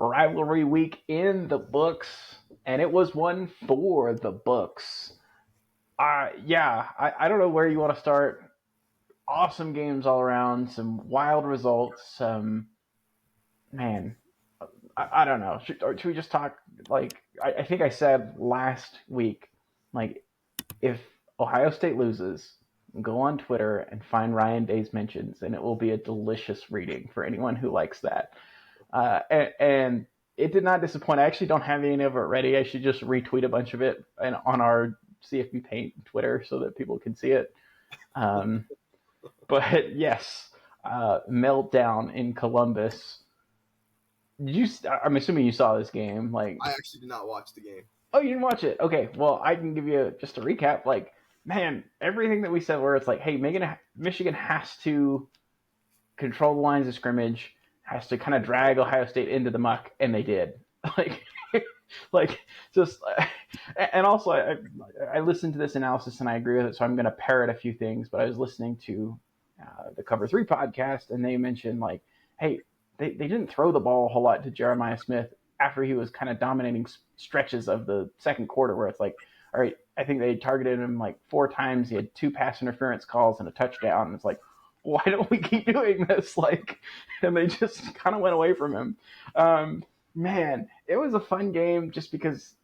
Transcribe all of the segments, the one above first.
Rivalry week in the books, and it was one for the books. I don't know where you want to start. Awesome games all around, some wild results. Man, I don't know. Should we just talk? Like, I think I said last week, like, if Ohio State loses, go on Twitter and find Ryan Day's mentions, and it will be a delicious reading for anyone who likes that. And it did not disappoint. I actually don't have any of it ready. I should just retweet a bunch of it and on our CFB Paint Twitter so that people can see it. But yes, meltdown in Columbus. Did you? I'm assuming you saw this game. Like, I actually did not watch the game. oh, you didn't watch it? Okay, well, I can give you just a recap. Like, man, everything that we said, where it's like, hey, Michigan has to control the lines of scrimmage, has to kind of drag Ohio State into the muck, and they did. Like, like just, and also I listened to this analysis and I agree with it, so I'm going to parrot a few things. But I was listening to the Cover 3 podcast, and they mentioned like, hey, they didn't throw the ball a whole lot to Jeremiah Smith after he was kind of dominating stretches of the second quarter, where it's like, all right, I think they targeted him like 4 times. He had 2 pass interference calls and a touchdown. And it's like, why don't we keep doing this? Like, and they just kind of went away from him. Man, it was a fun game just because,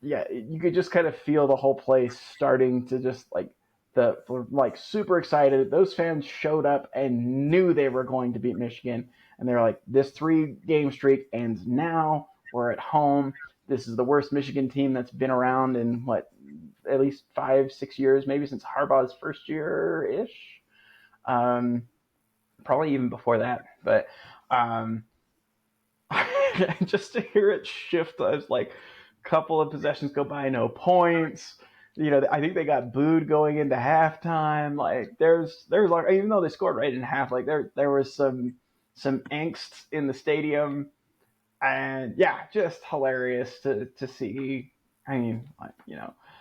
yeah, you could just kind of feel the whole place starting to just like super excited. Those fans showed up and knew they were going to beat Michigan, and they're like, this 3-game streak ends now. We're at home. This is the worst Michigan team that's been around in at least 5-6 years, maybe since Harbaugh's first year ish. Probably even before that, but just to hear it shift, I was like, couple of possessions go by, no points. I think they got booed going into halftime. Like, there's like, even though they scored right in half, like there was some angst in the stadium, and yeah, just hilarious to see. I mean,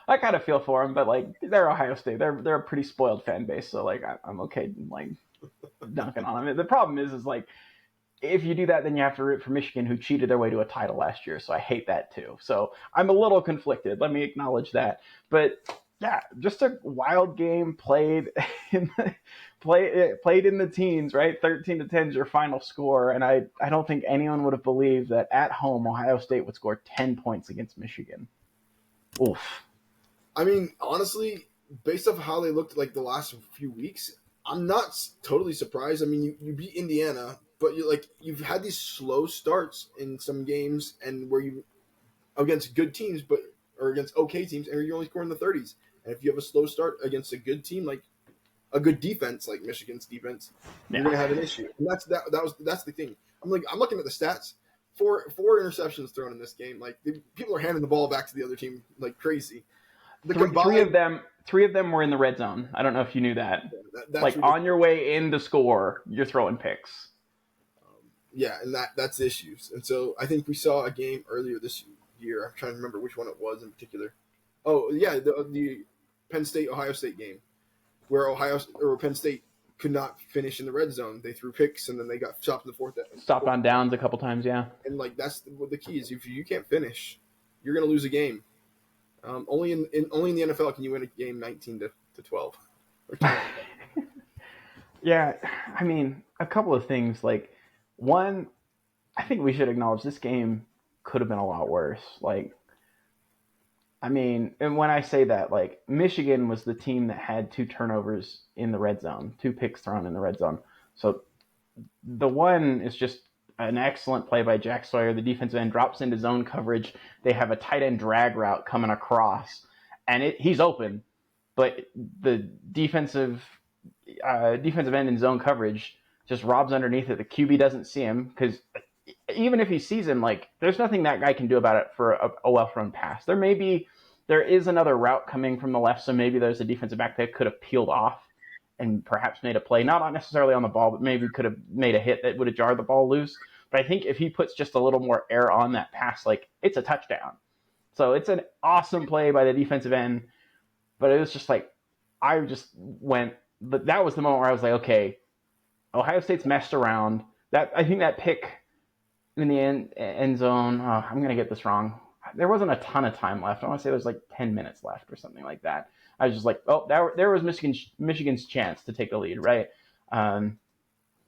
I kind of feel for them, but like, they're Ohio State. They're a pretty spoiled fan base, so like I'm okay like dunking on them. The problem is like, if you do that, then you have to root for Michigan, who cheated their way to a title last year. So I hate that too. So I'm a little conflicted. Let me acknowledge that. But yeah, just a wild game played played in the teens, right? 13-10 is your final score, and I don't think anyone would have believed that at home Ohio State would score 10 points against Michigan. Oof. I mean, honestly, based off how they looked like the last few weeks, I'm not totally surprised. I mean, you beat Indiana, but you've had these slow starts in some games, and where you against good teams, or against okay teams, and you're only scoring the 30s. And if you have a slow start against a good team, like a good defense, like Michigan's defense, you're gonna have an issue. And that's the thing. I'm looking at the stats. Four interceptions thrown in this game. Like, people are handing the ball back to the other team like crazy. Three of them were in the red zone. I don't know if you knew that. That's like, ridiculous. On your way in to score, you're throwing picks. Yeah, and that's issues. And so I think we saw a game earlier this year. I'm trying to remember which one it was in particular. Oh yeah, the Penn State Ohio State game, where Penn State could not finish in the red zone. They threw picks, and then they got stopped in the fourth. Stopped on downs a couple times, yeah. And like, that's the key is, if you can't finish, you're going to lose a game. Only in the NFL can you win a game 19-12. Yeah, I mean, a couple of things. Like, one, I think we should acknowledge this game could have been a lot worse. Like, I mean, and when I say that, like, Michigan was the team that had 2 turnovers in the red zone, 2 picks thrown in the red zone. So the one is just an excellent play by Jack Sawyer. The defensive end drops into zone coverage. They have a tight end drag route coming across, and he's open, but the defensive end in zone coverage just robs underneath it. The QB doesn't see him, because even if he sees him, like, there's nothing that guy can do about it for a well-thrown pass. There is another route coming from the left, so maybe there's a defensive back that could have peeled off and perhaps made a play, not necessarily on the ball, but maybe could have made a hit that would have jarred the ball loose. But I think if he puts just a little more air on that pass, like, it's a touchdown. So it's an awesome play by the defensive end, but it was just like, I just went, but that was the moment where I was like, okay, Ohio State's messed around. I think that pick in the end zone. I'm gonna get this wrong. There wasn't a ton of time left. I want to say there was like 10 minutes left or something like that. I was just like, oh, there was Michigan's chance to take the lead, right? I'm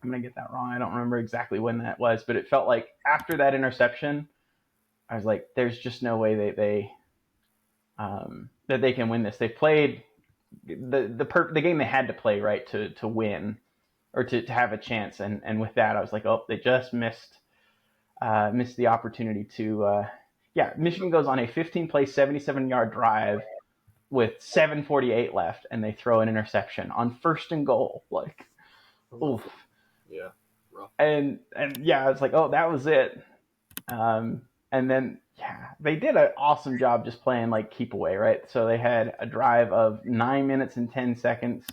gonna get that wrong. I don't remember exactly when that was, but it felt like after that interception, I was like, there's just no way that they can win this. They played the game they had to play, right, to win or to have a chance, and with that, I was like, oh, they just missed the opportunity to. Yeah, Michigan goes on a 15-play, 77-yard drive with 7:48 left, and they throw an interception on 1st and goal. Like, oof. Yeah. Rough. And yeah, I was like, oh, that was it. And then yeah, they did an awesome job just playing like keep away, right? So they had a drive of 9 minutes and 10 seconds.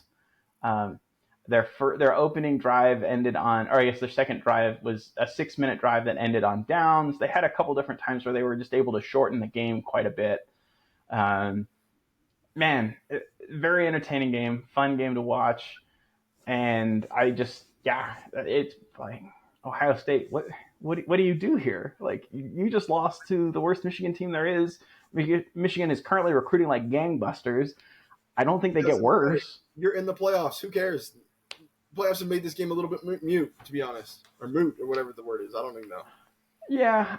Their opening drive ended on, or I guess their second drive was a 6-minute drive that ended on downs. They had a couple different times where they were just able to shorten the game quite a bit. Man, very entertaining game, fun game to watch. And I just, yeah, it's like Ohio State. What do you do here? Like, you just lost to the worst Michigan team there is. Michigan is currently recruiting like gangbusters. I don't think they get worse. You're in the playoffs. Who cares? Playoffs have made this game a little bit mute, to be honest, or moot, or whatever the word is. I don't even know. Yeah,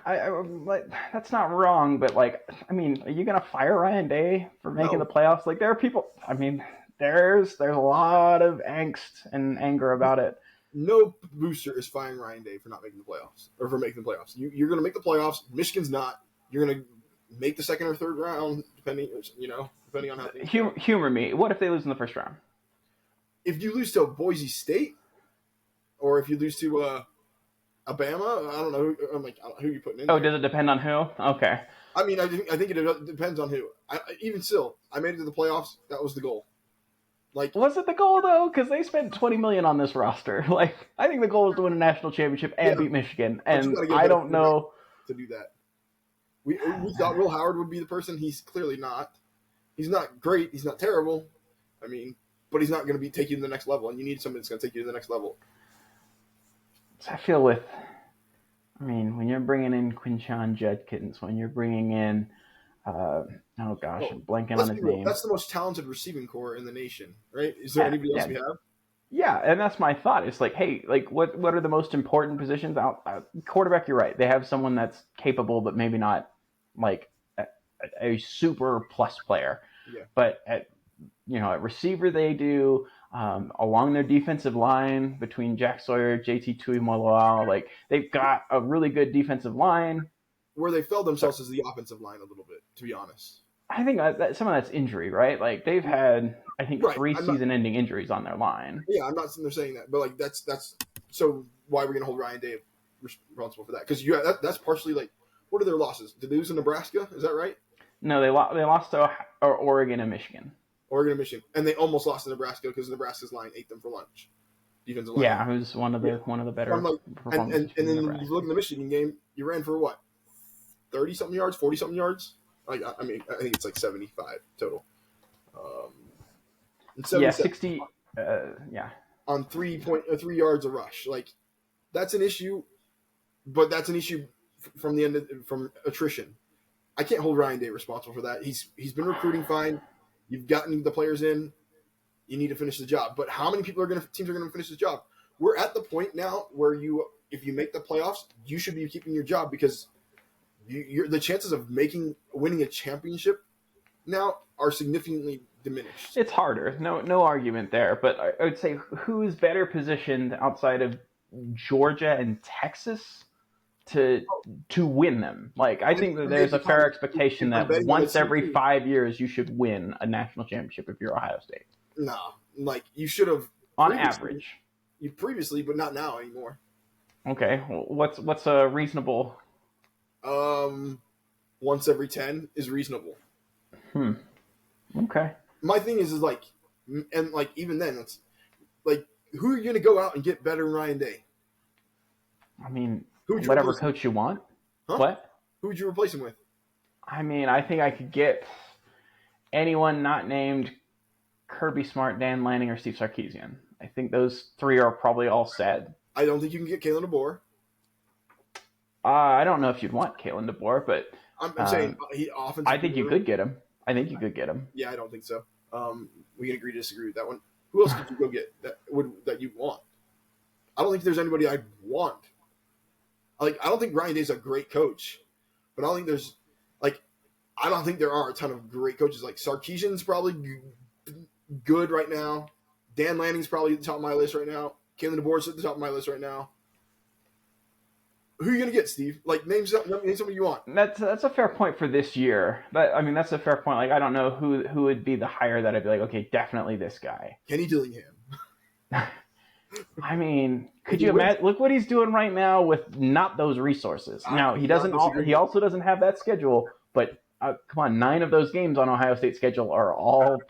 like, that's not wrong, but like, I mean, are you gonna fire Ryan Day for making the playoffs? Like, there are people. I mean, there's a lot of angst and anger about it. No booster is firing Ryan Day for not making the playoffs or for making the playoffs. You're going to make the playoffs. Michigan's not. You're going to make the second or third round, depending on how things go. Humor me. What if they lose in the first round? If you lose to Boise State, or if you lose to Alabama, I don't know. I'm like, I don't know who you're putting in. Oh, does it depend on who? Okay. I mean, I think it depends on who. Even still, I made it to the playoffs. That was the goal. Like, was it the goal though? Because they spent $20 million on this roster. Like, I think the goal was to win a national championship and beat Michigan. And I don't know to do that. We thought Will Howard would be the person. He's clearly not. He's not great. He's not terrible. I mean, but he's not going to take you to the next level. And you need somebody that's going to take you to the next level. I feel when you're bringing in Quinshon Judkins, when you're bringing in. I'm blanking on his name. That's the most talented receiving core in the nation, right? Is there anybody else we have? Yeah, and that's my thought. It's like, hey, like what are the most important positions? Quarterback, you're right. They have someone that's capable, but maybe not like a super plus player. Yeah. But at receiver, they do. Along their defensive line between Jack Sawyer, JT Tuimoloau, like they've got a really good defensive line. Where they failed themselves is the offensive line a little bit, to be honest. I think that some of that's injury, right? Like they've had, I think, 3 season-ending injuries on their line. Yeah, I'm not sitting there saying that, but like that's so why are we going to hold Ryan Day responsible for that? Because that's partially like, what are their losses? Did they lose in Nebraska? Is that right? No, they lost to Oregon and Michigan. Oregon and Michigan, and they almost lost to Nebraska because Nebraska's line ate them for lunch. Defensive line. Yeah, it was one of the better performances. And then you look at the Michigan game, you ran for what? 30-something yards, 40-something yards. Like, I mean, I think it's like 75 total. 60. On 3 yards a rush. Like, that's an issue, but that's an issue from attrition. I can't hold Ryan Day responsible for that. He's been recruiting fine. You've gotten the players in. You need to finish the job. But how many teams are going to finish this job? We're at the point now where if you make the playoffs, you should be keeping your job because the chances of winning a championship now are significantly diminished. It's harder, no argument there. But I would say who's better positioned outside of Georgia and Texas to win them? Like, I think that there's a fair expectation that once every 5 years you should win a national championship if you're Ohio State. No, like you should have on average. You previously, but not now anymore. Okay, well, what's a reasonable? Once every 10 is reasonable. Okay. My thing is like, and like even then, it's like, who are you going to go out and get better than Ryan Day? I mean, whatever coach you want. Huh? What? Who would you replace him with? I mean, I think I could get anyone not named Kirby Smart, Dan Lanning, or Steve Sarkisian. I think those 3 are probably all set. I don't think you can get Kalen DeBoer. I don't know if you'd want Kalen DeBoer, but I'm saying he I offensive think you guru. could get him. I think you could get him. Yeah, I don't think so. We can agree to disagree with that one. Who else could you go get that you want? I don't think there's anybody I'd want. Like, I don't think Ryan Day's a great coach, but I don't think there's like I don't think there are a ton of great coaches. Like Sarkisian's probably good right now. Dan Lanning's probably at the top of my list right now. Kalen DeBoer's at the top of my list right now. Who are you gonna get, Steve? Like, name somebody you want. That's a fair point for this year. But I mean, that's a fair point. Like, I don't know who would be the hire that I'd be like, okay, definitely this guy. Kenny Dillingham. I mean, could you imagine? Look what he's doing right now with not those resources. Now he doesn't. He also doesn't have that schedule. But come on, 9 of those games on Ohio State's schedule are all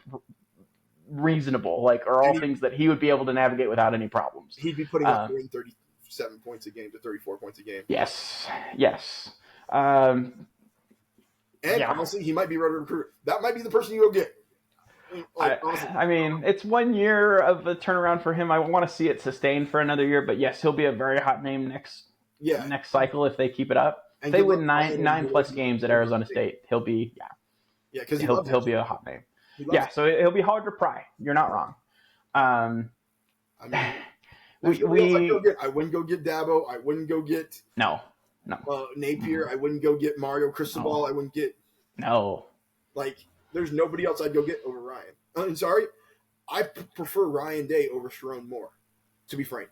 reasonable. Like, are all things that he would be able to navigate without any problems. He'd be putting up 37 points a game to 34 points a game. Yes. And honestly, he might be ready to recruit. That might be the person you go get. Like, I mean, it's 1 year of a turnaround for him. I want to see it sustained for another year, but yes, he'll be a very hot name next cycle if they keep it up. If they win nine plus games at Arizona State, he'll be because he'll be a hot name. So he'll be hard to pry. You're not wrong. I mean, I wouldn't go get Dabo. I wouldn't go get Napier. I wouldn't go get Mario Cristobal. I wouldn't get there's nobody else I'd go get over Ryan. I'm sorry, I prefer Ryan Day over Sharon Moore, to be frank.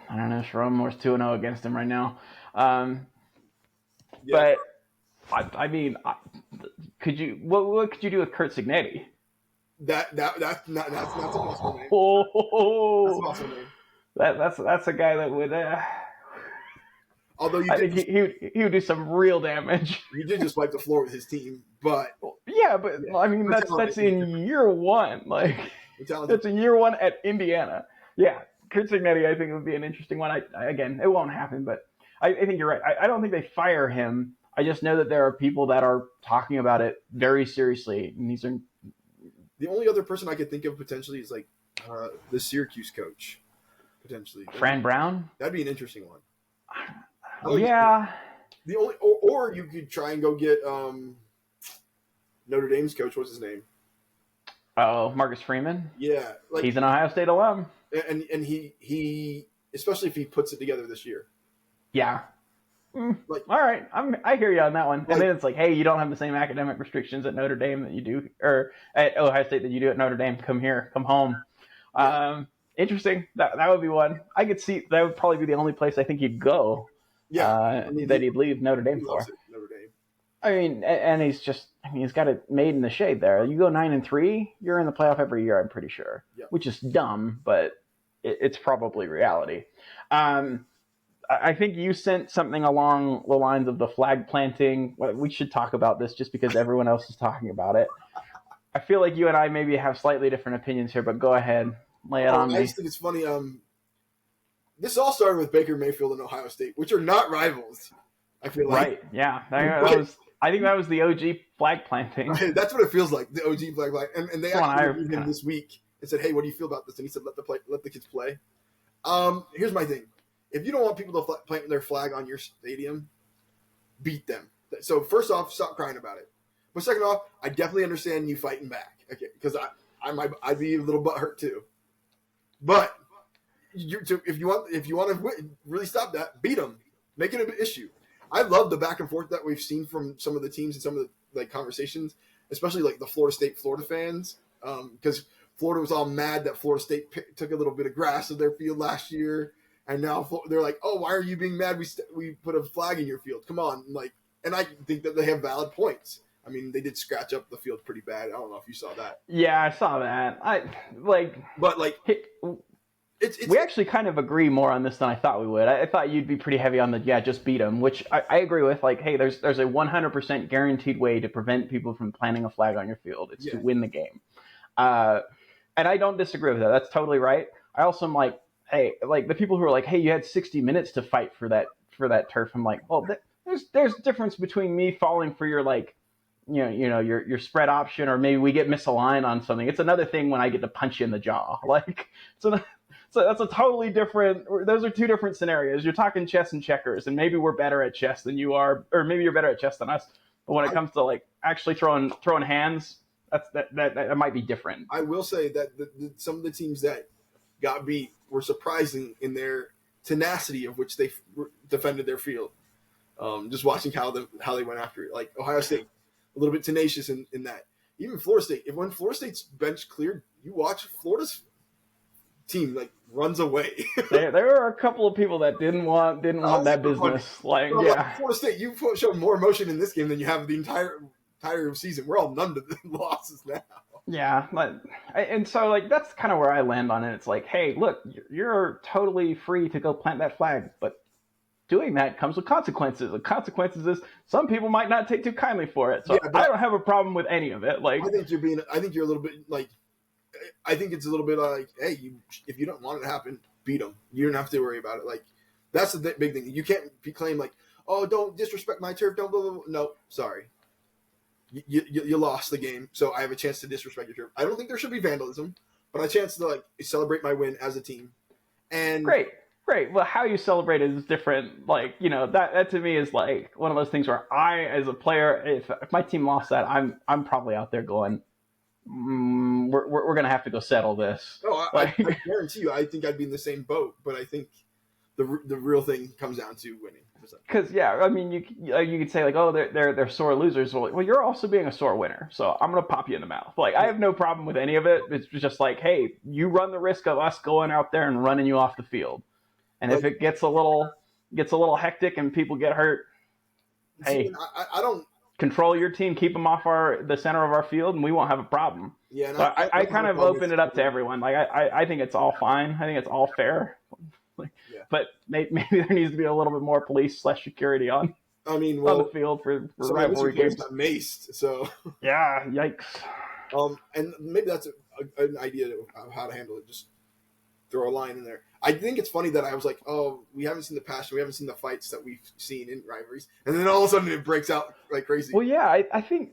I don't know. Sharon Moore's 2-0 against him right now. But I mean, could you? What could you do with Kurt Signetti? That's not a possible name. That's a possible name. That's a guy that would. Although I think he would do some real damage. He did just wipe the floor with his team, but I mean that's in year one. Like that's in year one at Indiana. Yeah, Kurt Signetti I think would be an interesting one. Again, it won't happen, but I think you're right. I don't think they fire him. I just know that there are people that are talking about it very seriously, and these are the only other person I could think of potentially is like the Syracuse coach, potentially. Fran Brown. That'd be an interesting one. Yeah. The only or you could try and go get Notre Dame's coach. What's his name? Oh, Marcus Freeman. Yeah, he's an Ohio State alum, and he especially if he puts it together this year. Yeah. All right, I hear you on that one. And then it's like, hey, you don't have the same academic restrictions at Notre Dame that you do, or at Ohio State that you do at Notre Dame. Come here, come home. Interesting. That would be one. I could see that would probably be the only place I think he'd go. Yeah, that he'd leave Notre Dame for. Notre Dame. I mean, and he's got it made in the shade there. You go 9-3, you're in the playoff every year. I'm pretty sure, which is dumb, but it's probably reality. I think you sent something along the lines of the flag planting. We should talk about this just because everyone else is talking about it. I feel like you and I maybe have slightly different opinions here, but go ahead, lay it on me. I just think it's funny. This all started with Baker Mayfield and Ohio State, which are not rivals. I feel like. Right. Yeah. I think that was the OG flag planting. That's what it feels like. The OG flag planting, and they actually interviewed him this week and said, "Hey, what do you feel about this?" And he said, "Let the kids play." Here's my thing. If you don't want people to plant their flag on your stadium, beat them. So first off, stop crying about it. But second off, I definitely understand you fighting back, okay? Because I'd be a little butthurt too. But if you want to really stop that, beat them, make it an issue. I love the back and forth that we've seen from some of the teams and some of the conversations, especially like the Florida fans, because Florida was all mad that Florida State took a little bit of grass of their field last year. And now they're like, "Oh, why are you being mad? We put a flag in your field. Come on!" And I think that they have valid points. I mean, they did scratch up the field pretty bad. I don't know if you saw that. Yeah, I saw that. We actually kind of agree more on this than I thought we would. I thought you'd be pretty heavy on just beat them, which I agree with. Like, hey, there's a 100% guaranteed way to prevent people from planting a flag on your field. It's to win the game. And I don't disagree with that. That's totally right. I also am like, hey, like the people who are like, hey, you had 60 minutes to fight for that turf. I'm like, well, there's a difference between me falling for your your spread option, or maybe we get misaligned on something. It's another thing when I get to punch you in the jaw. Like, so So that's a totally different. Those are two different scenarios. You're talking chess and checkers, and maybe we're better at chess than you are, or maybe you're better at chess than us. But when it comes to like actually throwing hands, that might be different. I will say that some of the teams that got beat were surprising in their tenacity of which they defended their field. Just watching how they went after it, like Ohio State, a little bit tenacious in that. Even Florida State. When Florida State's bench cleared, you watch Florida's team like runs away. There were a couple of people that didn't want that business. Funny. Like Florida State, you showed more emotion in this game than you have the entire season. We're all numb to the losses now. Yeah, and so like that's kind of where I land on it. It's like, hey, look, you're totally free to go plant that flag, but doing that comes with consequences. The consequences is some people might not take too kindly for it. So yeah, I don't have a problem with any of it. Like, I think you're a little bit like, I think it's a little bit like, hey, if you don't want it to happen, beat them. You don't have to worry about it. Like, that's the big thing. You can't claim like, oh, don't disrespect my turf. Don't blah, blah, blah. No, sorry. You lost the game, so I have a chance to disrespect your turf. I don't think there should be vandalism, but a chance to like celebrate my win as a team. And great. Well, how you celebrate it is different. Like, you know, that to me is like one of those things where I, as a player, if my team lost that, I'm probably out there going, we're gonna have to go settle this. No, I guarantee you, I think I'd be in the same boat. But I think the real thing comes down to winning. Because yeah, I mean, you could say like, oh, they're sore losers. Well, you're also being a sore winner, so I'm gonna pop you in the mouth. Like, I have no problem with any of it. It's just like, hey, you run the risk of us going out there and running you off the field. And if it gets a little hectic and people get hurt, hey, I don't control your team, keep them off the center of our field, and we won't have a problem. Yeah, so I kind of open it up to everyone. Like I think it's all fine. I think it's all fair. But maybe there needs to be a little bit more police/security on. I mean, on the field for rivalry games. Got maced, so yeah, yikes. And maybe that's an idea of how to handle it. Just throw a line in there. I think it's funny that I was like, oh, we haven't seen the passion, we haven't seen the fights that we've seen in rivalries, and then all of a sudden it breaks out like crazy. Well, yeah, I think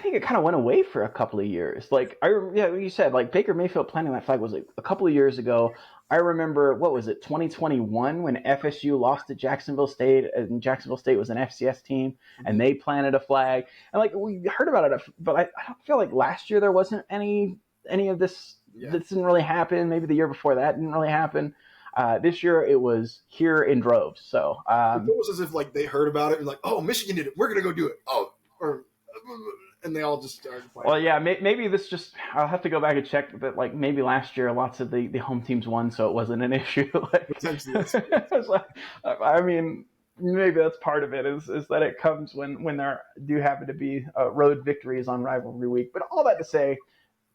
it kind of went away for a couple of years. Like, you said, like Baker Mayfield planting that flag was like a couple of years ago. I remember, what was it, 2021 when FSU lost to Jacksonville State, and Jacksonville State was an FCS team, and they planted a flag, and like we heard about it, but I don't feel like last year there wasn't any of this. Yeah. This didn't really happen. Maybe the year before that didn't really happen. This year it was here in droves. So it was as if like they heard about it and like, oh, Michigan did it. We're gonna go do it. Oh, and they all just started playing. Well, yeah, maybe this just. I'll have to go back and check. But like maybe last year, lots of the home teams won, so it wasn't an issue. Like, potentially, I mean, maybe that's part of it. Is that it comes when there do happen to be road victories on rivalry week. But all that to say,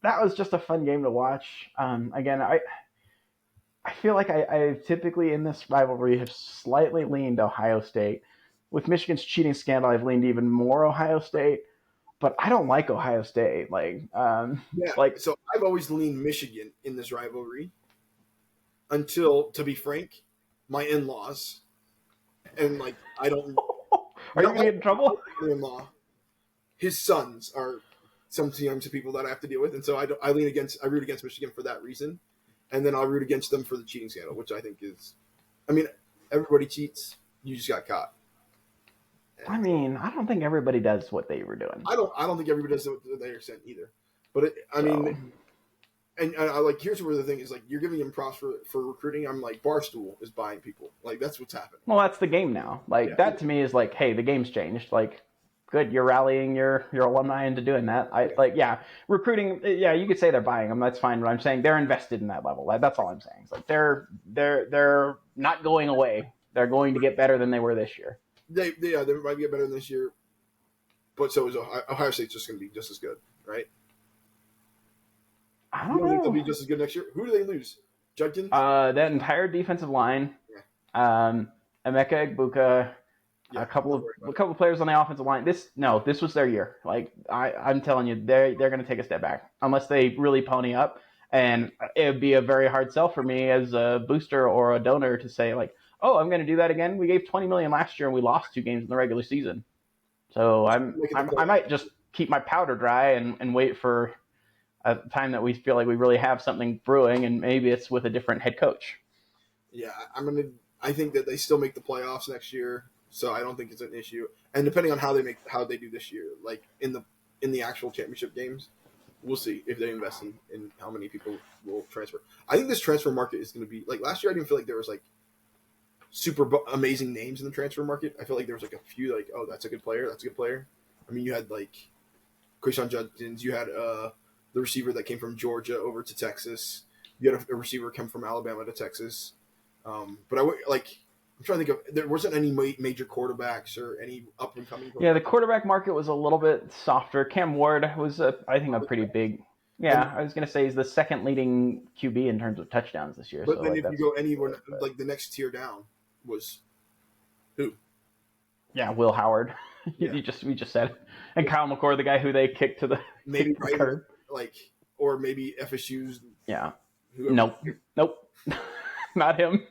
that was just a fun game to watch. Again, I feel like I typically in this rivalry have slightly leaned Ohio State. With Michigan's cheating scandal, I've leaned even more Ohio State. But I don't like Ohio State. So I've always leaned Michigan in this rivalry until, to be frank, my in-laws. And like I don't. Are you gonna get in trouble? In-law, his sons are sometimes people that I have to deal with, and so I root against Michigan for that reason, and then I'll root against them for the cheating scandal, which I think is, I mean, everybody cheats. You just got caught. I mean, I don't think everybody does what they were doing. I don't think everybody does it to their extent either. But mean, and I like, here's where the thing is, like, you're giving him props for recruiting. I'm like, Barstool is buying people. Like, that's what's happening. Well, that's the game now. Like, that to me is like, hey, the game's changed. Like, good, you're rallying your alumni into doing that. Recruiting. Yeah, you could say they're buying them. That's fine. But I'm saying they're invested in that level. That's all I'm saying. It's like they're not going away. They're going to get better than they were this year. They might get better than this year, but so is Ohio State's just going to be just as good, right? I don't know. Think they'll be just as good next year? Who do they lose? Judkins? That entire defensive line. Yeah. Emeka Egbuka. Yeah, a couple of players on the offensive line. This was their year. Like I'm telling you, they're going to take a step back unless they really pony up. And it would be a very hard sell for me as a booster or a donor to say like, oh, I'm going to do that again. We gave $20 million last year and we lost 2 games in the regular season. So I might just keep my powder dry and wait for a time that we feel like we really have something brewing, and maybe it's with a different head coach. Yeah, I think that they still make the playoffs next year, so I don't think it's an issue. And depending on how they do this year, like in the actual championship games, we'll see if they invest in how many people will transfer. I think this transfer market is going to be like last year. I didn't feel like there was like super amazing names in the transfer market. I feel like there was like a few like, oh, that's a good player. That's a good player. I mean, you had like Quayshawn Judkins. You had the receiver that came from Georgia over to Texas. You had a receiver come from Alabama to Texas. But I'm trying to think of there wasn't any major quarterbacks or any up and coming. Yeah, the quarterback market was a little bit softer. Cam Ward was, I think, a pretty big. Yeah, I was going to say he's the second leading QB in terms of touchdowns this year. But so then like if you go anywhere, like the next tier down was who? Yeah, Will Howard. Yeah. we just said, and Kyle McCord, the guy who they kicked to the maybe kicked the curb. like or maybe FSU's. Yeah. Whoever. Nope, not him.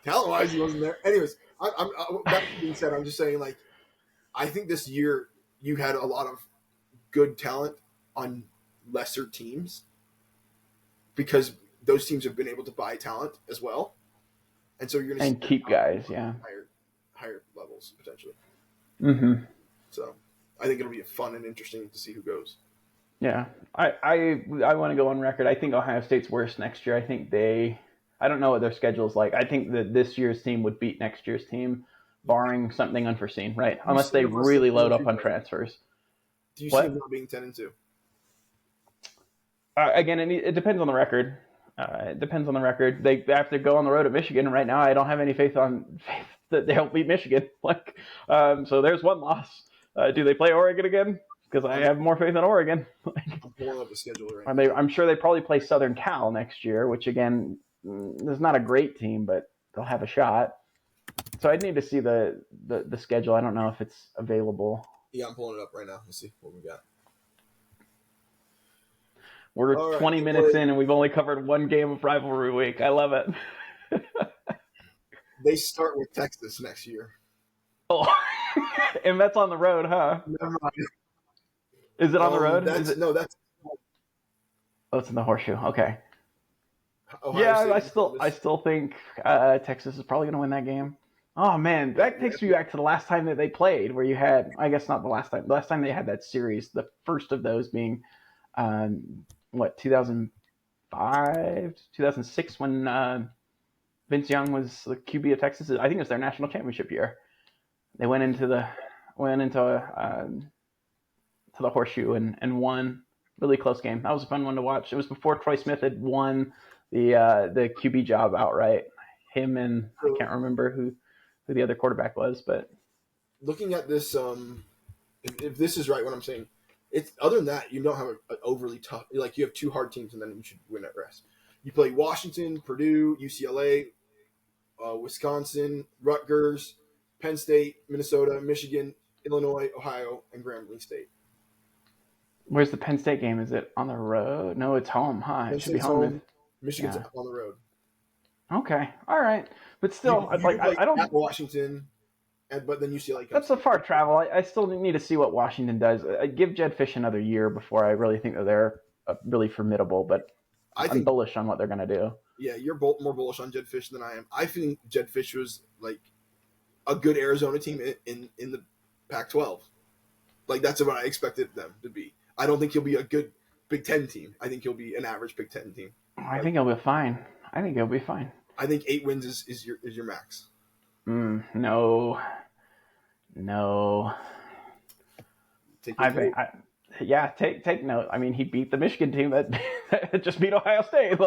Talent wise, he wasn't there. Anyways, that being said, I'm just saying like I think this year you had a lot of good talent on lesser teams because those teams have been able to buy talent as well, and so you're going to keep guys, yeah, higher levels potentially. Mm-hmm. So I think it'll be fun and interesting to see who goes. Yeah, I want to go on record. I think Ohio State's worse next year. I think I don't know what their schedule is like. I think that this year's team would beat next year's team, barring something unforeseen, right? Unless they really load up on transfers. Do you see them not being 10-2? Again, it depends on the record. It depends on the record. They have to go on the road at Michigan. Right now, I don't have any faith that they'll beat Michigan. So there's one loss. Do they play Oregon again? Because I have more faith in Oregon. I'm pulling up the schedule right now. I'm sure they probably play Southern Cal next year, which again is not a great team, but they'll have a shot. So I'd need to see the schedule. I don't know if it's available. Yeah, I'm pulling it up right now. Let's see what we got. We're 20 minutes in, and we've only covered one game of Rivalry Week. I love it. They start with Texas next year. Oh, and that's on the road, huh? Never mind. Is it on the road? No, that's. Oh, it's in the Horseshoe. Okay. Ohio State, I still think Texas is probably going to win that game. Oh man, that takes me back to the last time that they played, where you had, I guess not the last time. The last time they had that series, the first of those being, 2005, 2006, when Vince Young was the QB of Texas. I think it was their national championship year. They went into the Horseshoe and won. Really close game. That was a fun one to watch. It was before Troy Smith had won the QB job outright. Him and I can't remember who the other quarterback was, but looking at this, if this is right, what I'm saying, it's other than that, you don't have an overly tough. Like you have two hard teams, and then you should win at rest. You play Washington, Purdue, UCLA, Wisconsin, Rutgers, Penn State, Minnesota, Michigan, Illinois, Ohio, and Grambling State. Where's the Penn State game? Is it on the road? No, it's home, huh? Penn It should be home. Michigan's on the road. Okay, all right, but still, I don't. At Washington, but then UCLA. That's a far travel. I still need to see what Washington does. Give Jed Fish another year before I really think that they're really formidable. But I'm bullish on what they're going to do. Yeah, you're more bullish on Jed Fish than I am. I think Jed Fish was like a good Arizona team in the Pac-12. Like that's what I expected them to be. I don't think he'll be a good Big Ten team. I think he'll be an average Big Ten team. I think he'll be fine. I think 8 wins is your max. No. Take note. I mean, he beat the Michigan team that just beat Ohio State.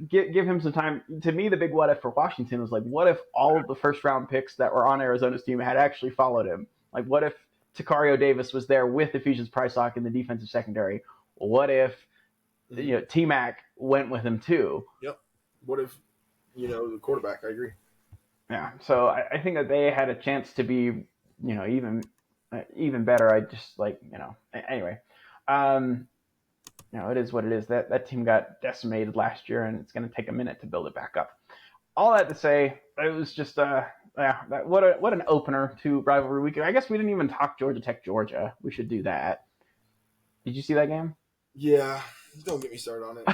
Give him some time. To me, the big what if for Washington was like, what if all of the first round picks that were on Arizona's team had actually followed him? Like, what if Takario Davis was there with Ephesians Prysock in the defensive secondary? What if T-Mac went with him too? Yep. What if the quarterback? I agree. Yeah. So I think that they had a chance to be even better. I just anyway. It is what it is. That team got decimated last year, and it's going to take a minute to build it back up. All that to say, it was just What an opener to rivalry week. I guess we didn't even talk Georgia Tech, Georgia. We should do that. Did you see that game? Yeah, don't get me started on it.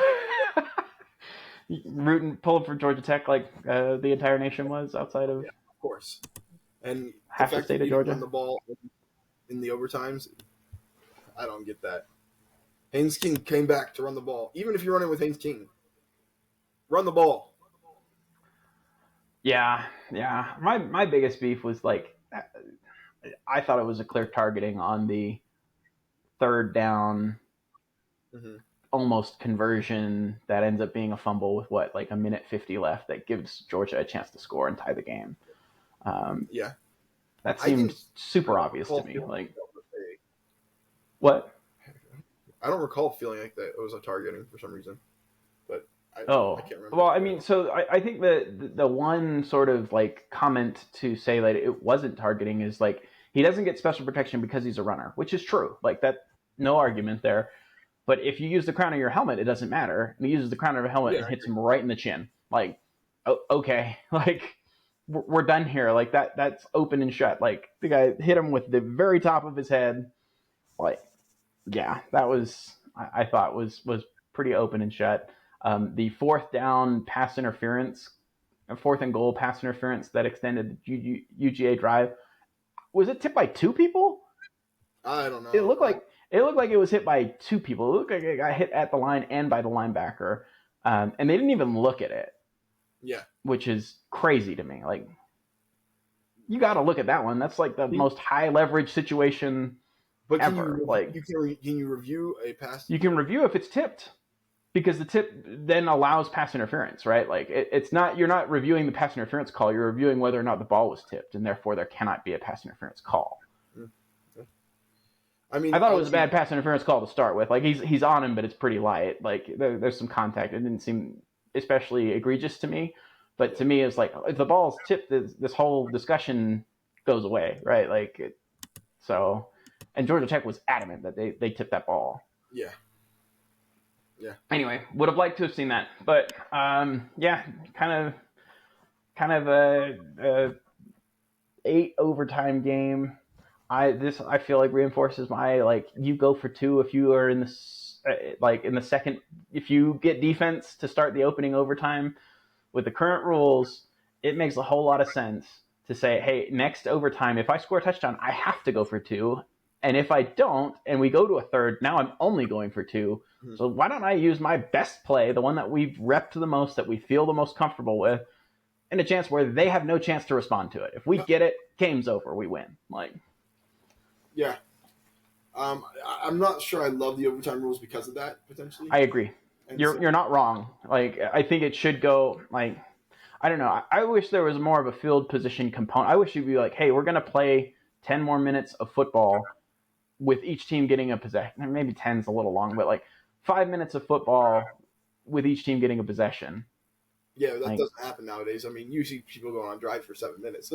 Pulling for Georgia Tech like the entire nation was outside of Of course. And the half the fact that state of we didn't run Georgia. the ball in the overtimes, I don't get that. Haynes King came back to run the ball. Even if you're running with Haynes King, run the ball. Yeah. My biggest beef was like I thought it was a clear targeting on the third down, almost conversion that ends up being a fumble with like a minute 50 left that gives Georgia a chance to score and tie the game. Yeah. That seemed super obvious to me. Like, what? I don't recall feeling like that it was a targeting for some reason, but I can't remember. Well, I mean, so I think the one sort of like comment to say that it wasn't targeting is like he doesn't get special protection because he's a runner, which is true. Like that, no argument there. But if you use the crown of your helmet, it doesn't matter. And he uses the crown of a helmet and hits him right in the chin. Like, okay, like we're done here. Like that's open and shut. Like the guy hit him with the very top of his head. Like, yeah, that was I thought was pretty open and shut. The fourth down pass interference, fourth and goal pass interference that extended the UGA drive. Was it tipped by two people? I don't know. It looked like it was hit by two people. It looked like it got hit at the line and by the linebacker, and they didn't even look at it. Yeah, which is crazy to me. Like, you got to look at that one. That's like the most high leverage situation ever. Can you review a pass? You can review if it's tipped, because the tip then allows pass interference, right? Like it's not, you're not reviewing the pass interference call. You're reviewing whether or not the ball was tipped, and therefore there cannot be a pass interference call. I mean, I thought it was a bad pass interference call to start with. Like he's on him, but it's pretty light. Like there's some contact. It didn't seem especially egregious to me, but to me, it's like if the ball's tipped, this whole discussion goes away, right? Like and Georgia Tech was adamant that they tipped that ball. Yeah. Anyway, would have liked to have seen that, but yeah, kind of a 8 overtime game. I feel like reinforces my like you go for two if you are in the second, if you get defense to start the opening overtime with the current rules, it makes a whole lot of sense to say, hey, next overtime, if I score a touchdown, I have to go for two, and if I don't and we go to a third, now I'm only going for two. Mm-hmm. So why don't I use my best play, the one that we've repped the most, that we feel the most comfortable with, in a chance where they have no chance to respond to it. If we get it, game's over, we win. Like. Yeah. I'm not sure I love the overtime rules because of that, potentially. I agree. You're not wrong. Like, I think it should go, like, I don't know. I wish there was more of a field position component. I wish you'd be like, hey, we're going to play 10 more minutes of football with each team getting a possession. Maybe 10's a little long, but like 5 minutes of football with each team getting a possession. Yeah, that doesn't happen nowadays. I mean, usually people go on drive for 7 minutes.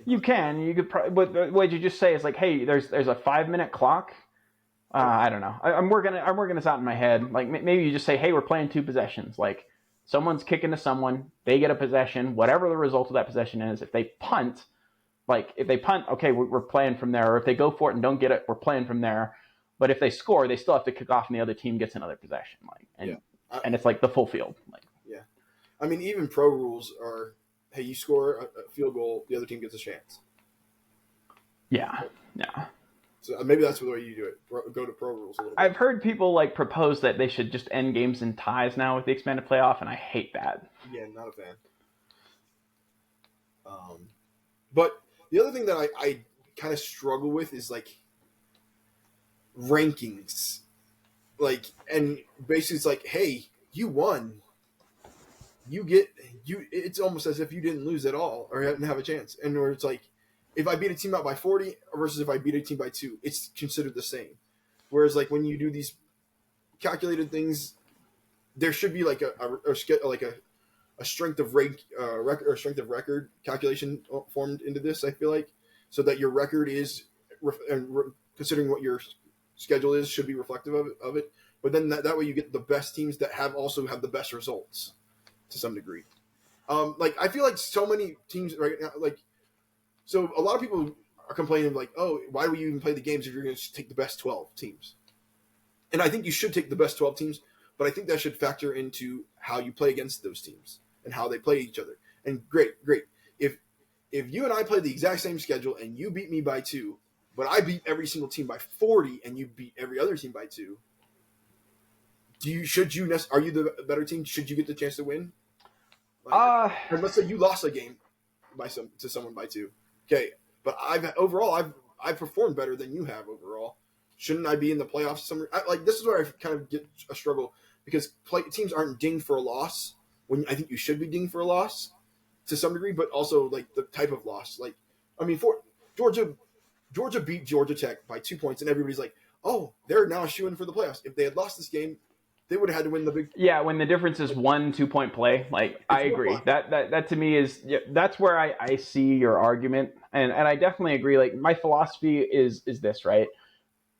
You could probably, but what you just say is like, hey, there's a 5 minute clock. I don't know. I'm working this out in my head. Like maybe you just say, hey, we're playing 2 possessions. Like someone's kicking to someone, they get a possession, whatever the result of that possession is. If they punt, okay, we're playing from there. Or if they go for it and don't get it, we're playing from there. But if they score, they still have to kick off, and the other team gets another possession. And it's like the full field. Like. Yeah. I mean, even pro rules are, hey, you score a field goal, the other team gets a chance. Yeah. So maybe that's the way you do it. Go to pro rules a little bit. I've heard people like propose that they should just end games in ties now with the expanded playoff, and I hate that. Yeah, not a fan. But the other thing that I kind of struggle with is like rankings. Like, and basically it's like, hey, you won. It's almost as if you didn't lose at all or didn't have a chance. And where it's like, if I beat a team out by 40 versus if I beat a team by 2, it's considered the same. Whereas like when you do these calculated things, there should be like a strength of record or strength of record calculation formed into this. I feel like so that your record is considering what your schedule is should be reflective of it. But then that way you get the best teams that also have the best results to some degree. Like I feel like so many teams right now, like so a lot of people are complaining like, oh, why do we even play the games if you're going to take the best 12 teams? And I think you should take the best 12 teams, but I think that should factor into how you play against those teams and how they play each other. And great. If you and I play the exact same schedule and you beat me by 2, but I beat every single team by 40 and you beat every other team by 2, are you the better team? Should you get the chance to win? Uh, And let's say you lost a game to someone by 2. Okay, but I've performed better than you have overall. Shouldn't I be in the playoffs? This is where I kind of get a struggle because teams aren't dinged for a loss when I think you should be dinged for a loss to some degree, but also like the type of loss. Like, I mean, for Georgia beat Georgia Tech by 2 points, and everybody's like, "Oh, they're now shooing for the playoffs." If they had lost this game, they would have had to win the big. Yeah, when the difference is 1 2 point play, like I agree. That to me is that's where I see your argument, and I definitely agree. Like my philosophy is this, right?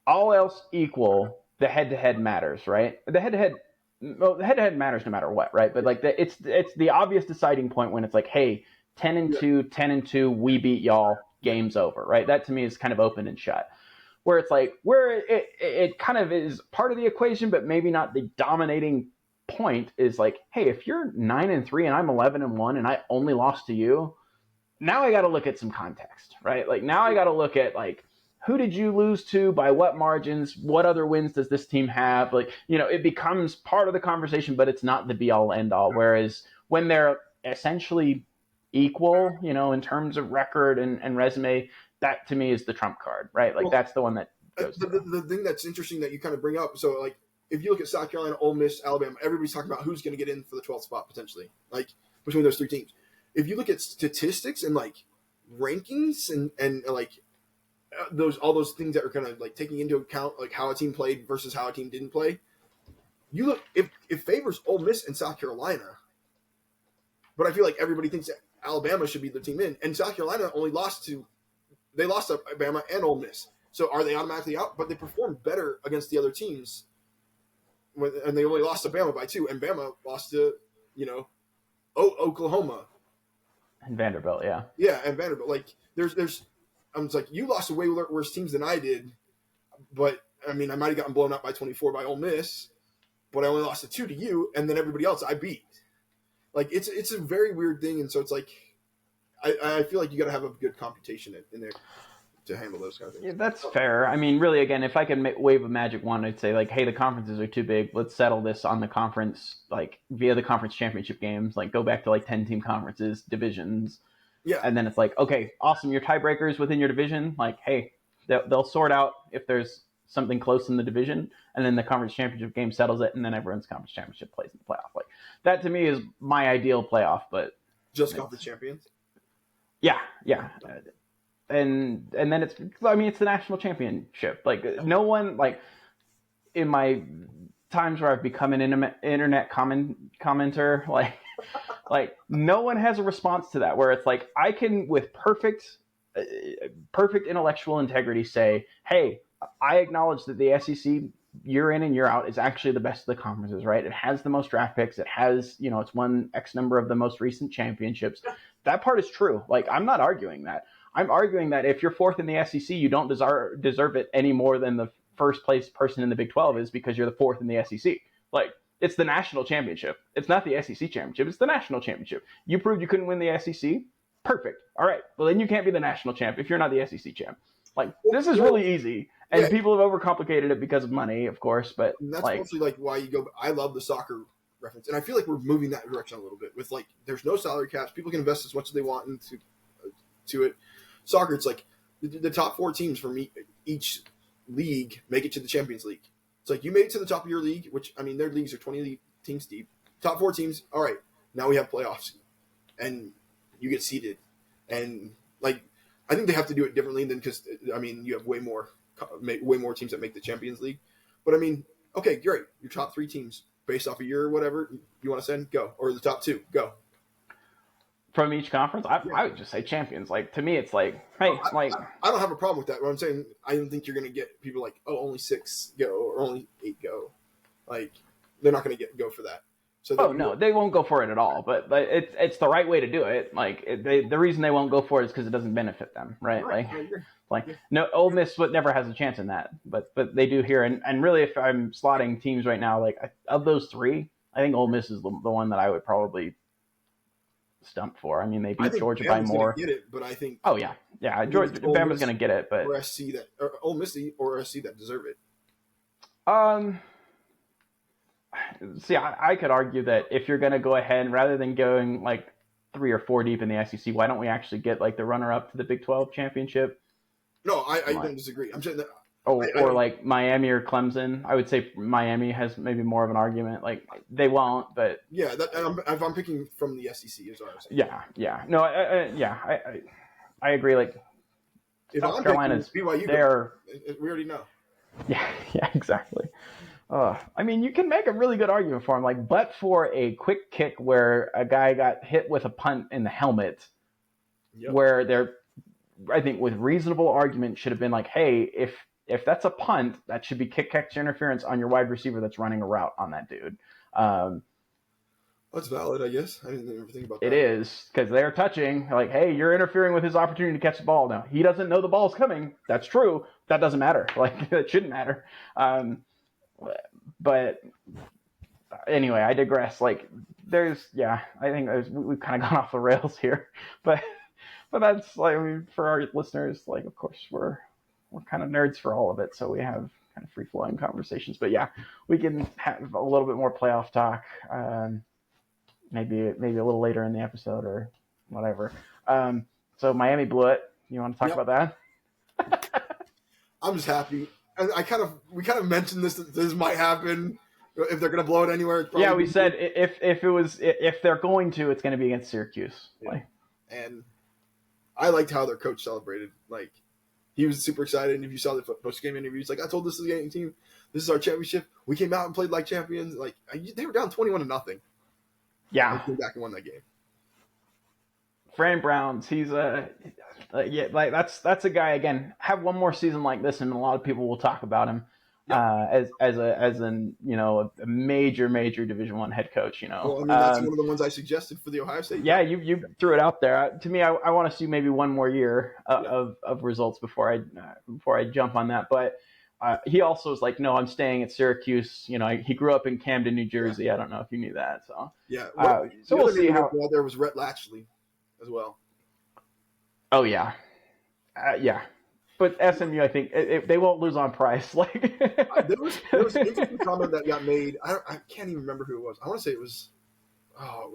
All else equal, the head to head matters, right? The head to head matters no matter what, right? But like it's the obvious deciding point when it's like, hey, 10-2, we beat y'all, game's over, right? That to me is kind of open and shut. Where it's like where it kind of is part of the equation, but maybe not the dominating point. Is like, hey, if you're 9-3 and I'm 11-1 and I only lost to you, now I got to look at some context, right? Like now I got to look at like who did you lose to, by what margins, what other wins does this team have? Like, it becomes part of the conversation, but it's not the be all end all. Whereas when they're essentially equal, in terms of record and resume, that to me is the trump card, right? Like that's the one that goes. The thing that's interesting that you kind of bring up. So like, if you look at South Carolina, Ole Miss, Alabama, everybody's talking about who's going to get in for the 12th spot potentially, like between those 3 teams. If you look at statistics and like rankings and like all those things that are kind of like taking into account like how a team played versus how a team didn't play, you look it favors Ole Miss and South Carolina. But I feel like everybody thinks that Alabama should be the team in, and South Carolina lost to Alabama and Ole Miss. So are they automatically out? But they performed better against the other teams, and they only lost to Bama by 2, and Bama lost to Oklahoma and Vanderbilt, yeah, and Vanderbilt. Like there's I'm like, you lost to way worse teams than I did, but I mean, I might have gotten blown out by 24 by Ole Miss, but I only lost to 2 to you, and then everybody else I beat. Like it's a very weird thing, and so it's like I feel like you got to have a good computation in there to handle those kind of things. Yeah, that's fair. I mean, really, again, if I could wave a magic wand, I'd say like, hey, the conferences are too big. Let's settle this on the conference, like via the conference championship games. Like go back to like 10-team conferences, divisions. Yeah. And then it's like, okay, awesome. Your tiebreakers within your division, like, hey, they'll sort out if there's something close in the division, and then the conference championship game settles it, and then everyone's conference championship plays in the playoff. Like that to me is my ideal playoff, but just conference champions. Yeah. And then it's the national championship. Like no one, like in my times where I've become an internet commenter, like no one has a response to that, where it's like I can with perfect intellectual integrity say, hey, I acknowledge that the SEC year in and year out is actually the best of the conferences, right? It has the most draft picks. It has, it's won X number of the most recent championships. That part is true. Like I'm not arguing that. I'm arguing that if you're 4th in the SEC, you don't deserve it any more than the first place person in the Big 12 is because you're the 4th in the SEC. Like it's the national championship. It's not the SEC championship. It's the national championship. You proved you couldn't win the SEC. Perfect. All right. Well, then you can't be the national champ if you're not the SEC champ. Like this is really easy. And people have overcomplicated it because of money, of course. But and that's mostly like why you go. I love the soccer reference, and I feel like we're moving that direction a little bit. With like, there's no salary caps. People can invest as much as they want into it. Soccer, it's like the top 4 teams from each league make it to the Champions League. It's like you made it to the top of your league, which I mean, their leagues are 20 teams deep. Top 4 teams. All right, now we have playoffs, and you get seeded, and like I think they have to do it differently than because I mean you have way more teams that make the Champions League. But I mean, okay, great. Your top 3 teams based off of your whatever you want to send, go. Or the top 2, go. From each conference, I would just say champions. Like to me, it's like, hey, I don't have a problem with that. What I'm saying, I don't think you're going to get people like, oh, only 6 go or only 8 go. Like they're not going to go for that. So Oh no, they won't go for it at all. But it's the right way to do it. Like the reason they won't go for it is because it doesn't benefit them, right? right. I agree. Like no, Ole Miss never has a chance in that, but they do here. And really, if I'm slotting teams right now, like of those three, I think Ole Miss is the one that I would probably stump for. I mean, they beat Georgia by more. Get it, but I think. Oh yeah, Bama's going to get it, but or SC or Ole Miss or SC that deserve it. See, I could argue that if you're going to go ahead, rather than going like 3 or 4 deep in the SEC, why don't we actually get like the runner-up to the Big 12 championship? No, I don't disagree. I'm saying that. Or like Miami or Clemson. I would say Miami has maybe more of an argument. Like they won't, but yeah, if I'm picking from the SEC, is what I'm saying. Yeah. No, I agree. Like if South Carolina's, they're we already know. Yeah, exactly. I mean, you can make a really good argument for him, like, but for a quick kick where a guy got hit with a punt in the helmet, where they're, I think, with reasonable argument, should have been like, hey, if that's a punt, that should be kick extra interference on your wide receiver that's running a route on that dude. That's valid, I guess. I didn't ever think about that. It is, because they're touching, like, hey, you're interfering with his opportunity to catch the ball. Now, he doesn't know the ball's coming. That's true. That doesn't matter. Like, it shouldn't matter. But anyway, I digress. Like, I think we've kind of gone off the rails here. But that's, like, for our listeners, like, of course, we're kind of nerds for all of it, so we have kind of free-flowing conversations. But yeah, we can have a little bit more playoff talk. Maybe a little later in the episode or whatever. So Miami blew it. You want to talk about that? I'm just happy. We kind of mentioned this might happen if they're going to blow it anywhere. Yeah, we said if they're going to, it's going to be against Syracuse. Yeah. And I liked how their coach celebrated. Like, he was super excited. And if you saw the post-game interviews, like, I told this to the team, this is our championship. We came out and played like champions. Like, they were down 21-0. Yeah, came back and won that game. Fran Browns, he's like that's a guy, again, have one more season like this, and a lot of people will talk about him as an a major Division I head coach. Well, I mean, that's one of the ones I suggested for the Ohio State. Yeah, you threw it out there. To me, I want to see maybe one more year of results before I jump on that, but. He also was like, no, I'm staying at Syracuse. He grew up in Camden, New Jersey. Yeah. I don't know if you knew that. So yeah. So we'll see how. There was Rhett Latchley as well. Oh yeah, yeah. But SMU, I think they won't lose on price. Like there was an interesting comment that got made. I can't even remember who it was. I want to say it was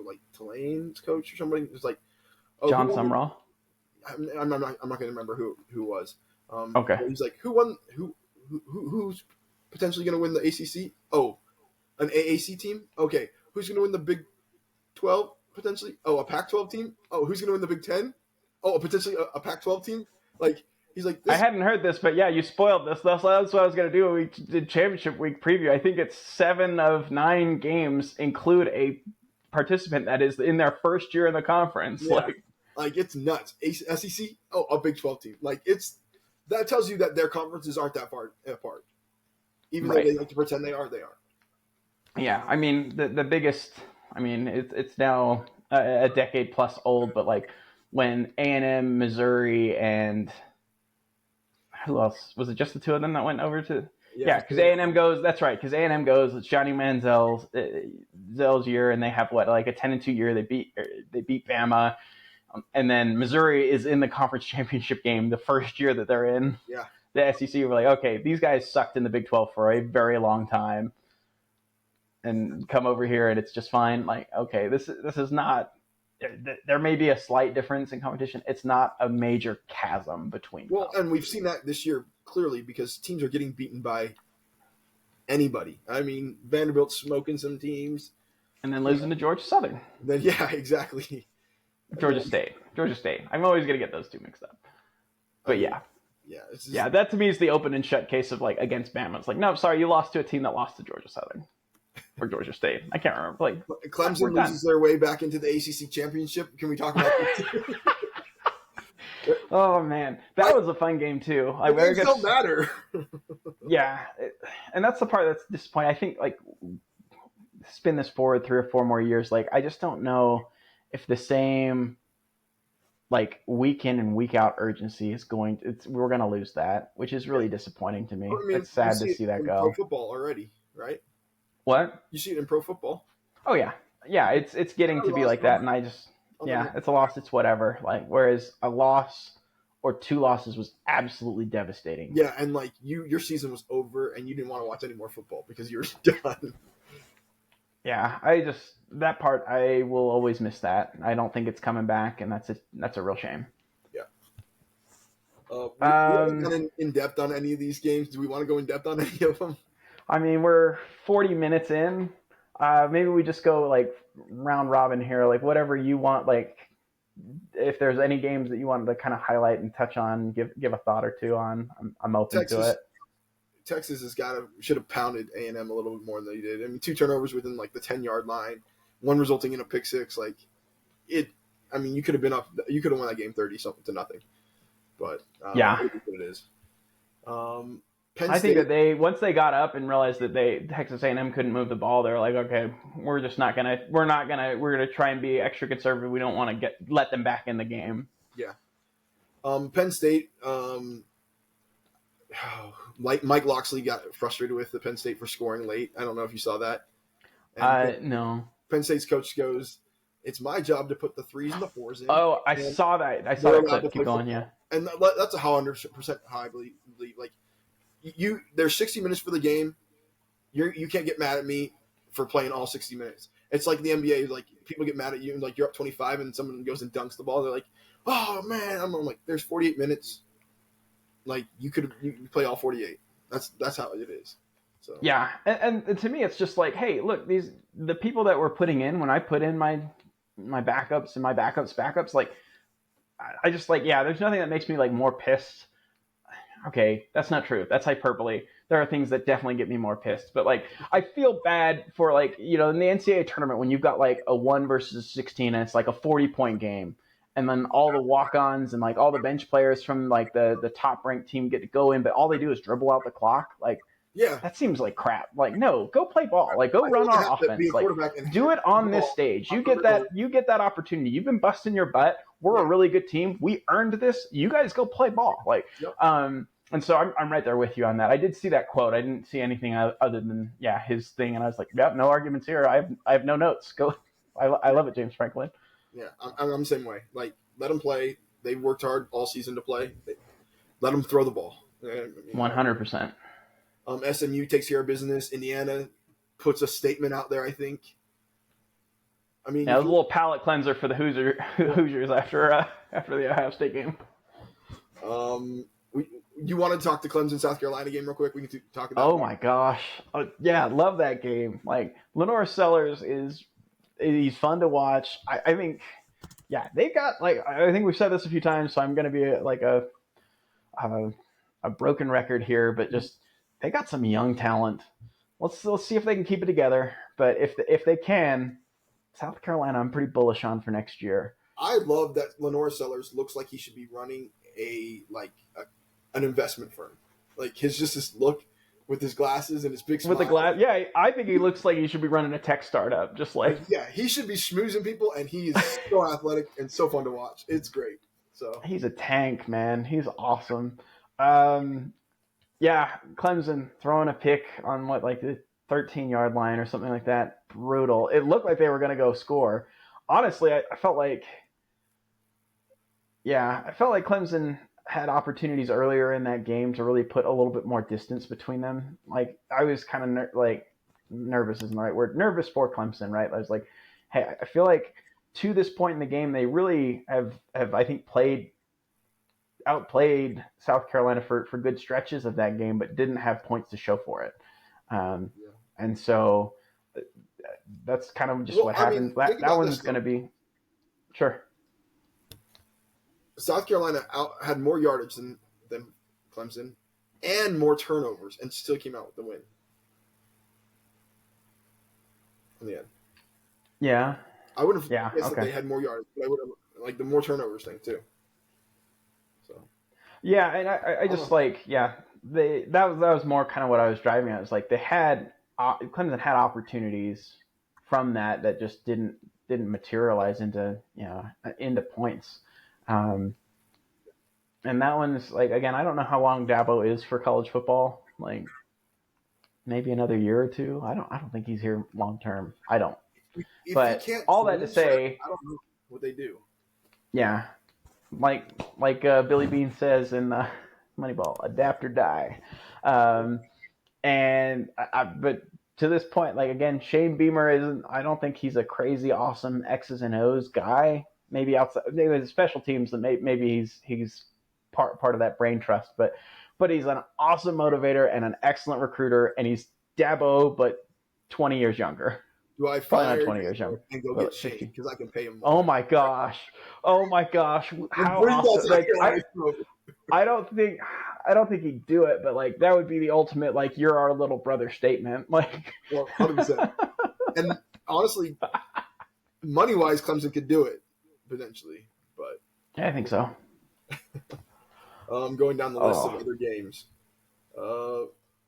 like Tulane's coach or somebody. It was like John Sumrall. I'm not going to remember who it was. Okay. He's like, who's potentially going to win the ACC? Oh, an AAC team? Okay. Who's going to win the Big 12 potentially? Oh, a Pac-12 team? Oh, who's going to win the Big 10? Oh, potentially a Pac-12 team? Like, he's like, I hadn't heard this, but yeah, you spoiled this. That's what I was going to do when we did championship week preview. I think it's 7 of 9 games include a participant that is in their first year in the conference. Yeah. Like it's nuts. SEC? Oh, a Big 12 team. Like, that tells you that their conferences aren't that far apart. Even though they like to pretend they are, they are. Yeah, I mean, the biggest, I mean, it's now a decade plus old, but like when A&M, Missouri, and who else? Was it just the two of them that went over to? Yeah, because A&M goes, that's right, because A&M goes, it's Johnny Manziel's year, and they have like a 10-2 year. They beat Bama. And then Missouri is in the conference championship game the first year that they're in the SEC. We're like, okay, these guys sucked in the Big 12 for a very long time and come over here and it's just fine. Like, okay, this is not – there may be a slight difference in competition. It's not a major chasm between them. And we've seen that this year clearly because teams are getting beaten by anybody. I mean, Vanderbilt's smoking some teams. And then losing to Georgia Southern. Then yeah, exactly. Georgia State. I'm always going to get those two mixed up. But yeah. Yeah. That to me is the open and shut case of like against Bama. It's like, no, sorry, you lost to a team that lost to Georgia Southern or Georgia State. I can't remember. Like Clemson loses their way back into the ACC championship. Can we talk about this? Oh man, that was a fun game too. Like, it don't matter. Yeah, and that's the part that's disappointing. I think like spin this forward 3 or 4 more years, like I just don't know if the same like week in and week out urgency is going. We're going to lose that, which is really disappointing to me. I mean, It's you sad to see it see that in pro go. football already, right? What? You see it in pro football. Oh yeah, yeah. It's getting to be like that, and I just yeah, it's a loss. It's whatever. Like whereas a loss or 2 losses was absolutely devastating. Yeah, and like your season was over, and you didn't want to watch any more football because you were done. Yeah, I just that part I will always miss that. I don't think it's coming back, and that's a real shame. Yeah. We haven't Um, gone in depth on any of these games. Do we want to go in depth on any of them? I mean, we're 40 minutes in. Maybe we just go like round robin here, like whatever you want. Like, if there's any games that you wanted to kind of highlight and touch on, give a thought or two on, I'm open to Texas it. Texas should have pounded A&M a little bit more than they did. I mean, 2 turnovers within like the 10-yard line, one resulting in a pick six. Like it. I mean, you could have been up. You could have won that game 30 something to nothing. But Yeah, it is what it is. Penn I think State. that they once they got up and realized that Texas A&M couldn't move the ball, they're like, okay, we're gonna try and be extra conservative. We don't want to let them back in the game. Yeah. Penn State. Like Mike Loxley got frustrated with the Penn State for scoring late. I don't know if you saw that. And No. Penn State's coach goes, "It's my job to put the threes and the fours in." Oh, I and saw that. I saw they're that allowed to clip. play Keep going, football. yeah. And that's a 100% how I believe. Like there's 60 minutes for the game. You can't get mad at me for playing all 60 minutes. It's like the NBA. Like people get mad at you and like you're up 25 and someone goes and dunks the ball. They're like, "Oh man!" I'm like, "There's 48 minutes. Like you play all 48. That's how it is." So Yeah, and to me, it's just like, hey, look, the people that we're putting in when I put in my backups and my backups, like I just like, yeah, there's nothing that makes me like more pissed. Okay, that's not true. That's hyperbole. There are things that definitely get me more pissed, but like I feel bad for like in the NCAA tournament when you've got like a 1 versus 16 and it's like a 40-point game, and then all the walk-ons and like all the bench players from like the top ranked team get to go in, but all they do is dribble out the clock. Like yeah, that seems like crap. Like, no, go play ball. Like, go I run don't our have to be offense. a Like, quarterback and do hit it the on this ball stage. on the rhythm. You get that opportunity. You've been busting your butt. We're a really good team. We earned this. You guys go play ball. Like, Yep. and so I'm right there with you on that. I did see that quote. I didn't see anything other than his thing, and I was like, yep, no arguments here. I have no notes. Go. I love it, James Franklin. Yeah, I'm the same way. Like, let them play. They worked hard all season to play. Let them throw the ball. 100%. SMU takes care of business. Indiana puts a statement out there, I think. I mean, Yeah, it was a little palate cleanser for the Hoosiers after the Ohio State game. You want to talk to Clemson South Carolina game real quick? We can talk about. Oh my gosh, yeah, love that game. Like Lenore Sellers he's fun to watch. I think, yeah, they've got like I think we've said this a few times, so I'm going to be like a broken record here, but just they got some young talent. Let's see if they can keep it together. But if they can, South Carolina, I'm pretty bullish on for next year. I love that Lenore Sellers looks like he should be running an investment firm. Like his look with his glasses and his big smile. With the glass, yeah, I think he looks like he should be running a tech startup. Just like yeah, he should be schmoozing people, and he is so athletic and so fun to watch. It's great. So he's a tank, man. He's awesome. Yeah, Clemson throwing a pick on like the 13-yard line or something like that. Brutal. It looked like they were going to go score. Honestly, I felt like Clemson had opportunities earlier in that game to really put a little bit more distance between them. Like I was kind of nervous isn't the right word. Nervous for Clemson, right? I was like, hey, I feel like to this point in the game, they really have I think outplayed South Carolina for good stretches of that game, but didn't have points to show for it. And so that's kind of just what happened. That one's going to be sure. South Carolina had more yardage than Clemson and more turnovers and still came out with the win in the end. Yeah. I would have guessed okay. that they had more yardage, but I would have like the more turnovers thing too. So yeah, and I just like that was more kind of what I was driving at. It was like Clemson had opportunities from that just didn't materialize into points. And that one's like, again, I don't know how long Dabo is for college football. Like maybe another year or two. I don't think he's here long term. I don't. If he But can't all that to change, say, I don't know what they do. yeah, like Billy Bean says in Moneyball, adapt or die. And but to this point, like again, Shane Beamer isn't. I don't think he's a crazy awesome X's and O's guy. Maybe outside, maybe the special teams, that maybe he's part of that brain trust. But he's an awesome motivator and an excellent recruiter, and he's Dabo, but 20 years younger. Do I Probably not fire 20 years younger. and go Well, get Shane because I can pay him more? Oh my gosh! Oh my gosh! How Bring that awesome! to Like Carolina. I don't think he'd do it, but like that would be the ultimate like you're our little brother statement. Like Well, 100%. And honestly, money wise, Clemson could do it potentially, but yeah, I think so. going down the list of other games.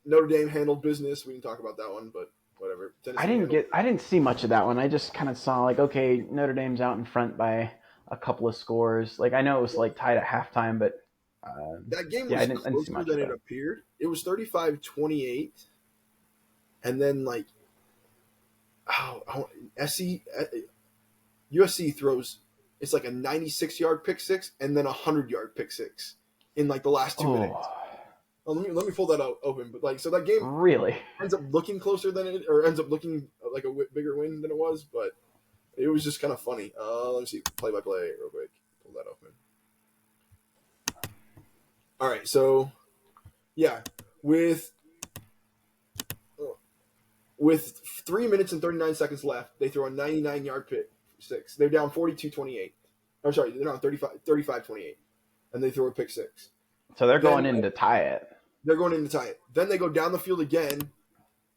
Notre Dame handled business. We didn't talk about that one, but whatever. I didn't see much of that one. I just kind of saw like, okay, Notre Dame's out in front by a couple of scores. Like I know it was like tied at halftime, but that game yeah, was I didn't see closer much than of it that. appeared. It was 35-28, and then like, USC throws. It's like a 96-yard pick six and then a 100-yard pick six in like the last 2 minutes. Well, let me pull that out open. But like, so that game really ends up looking closer than it, or ends up looking like a bigger win than it was. But it was just kind of funny. Let me see play by play real quick. Pull that open. All right, so yeah, with 3 minutes and 39 seconds left, they throw a 99-yard pick six. They're down 42-28. Or sorry, they're down 35-28, and they throw a pick six. So they're going in to tie it. They're going in to tie it. Then they go down the field again.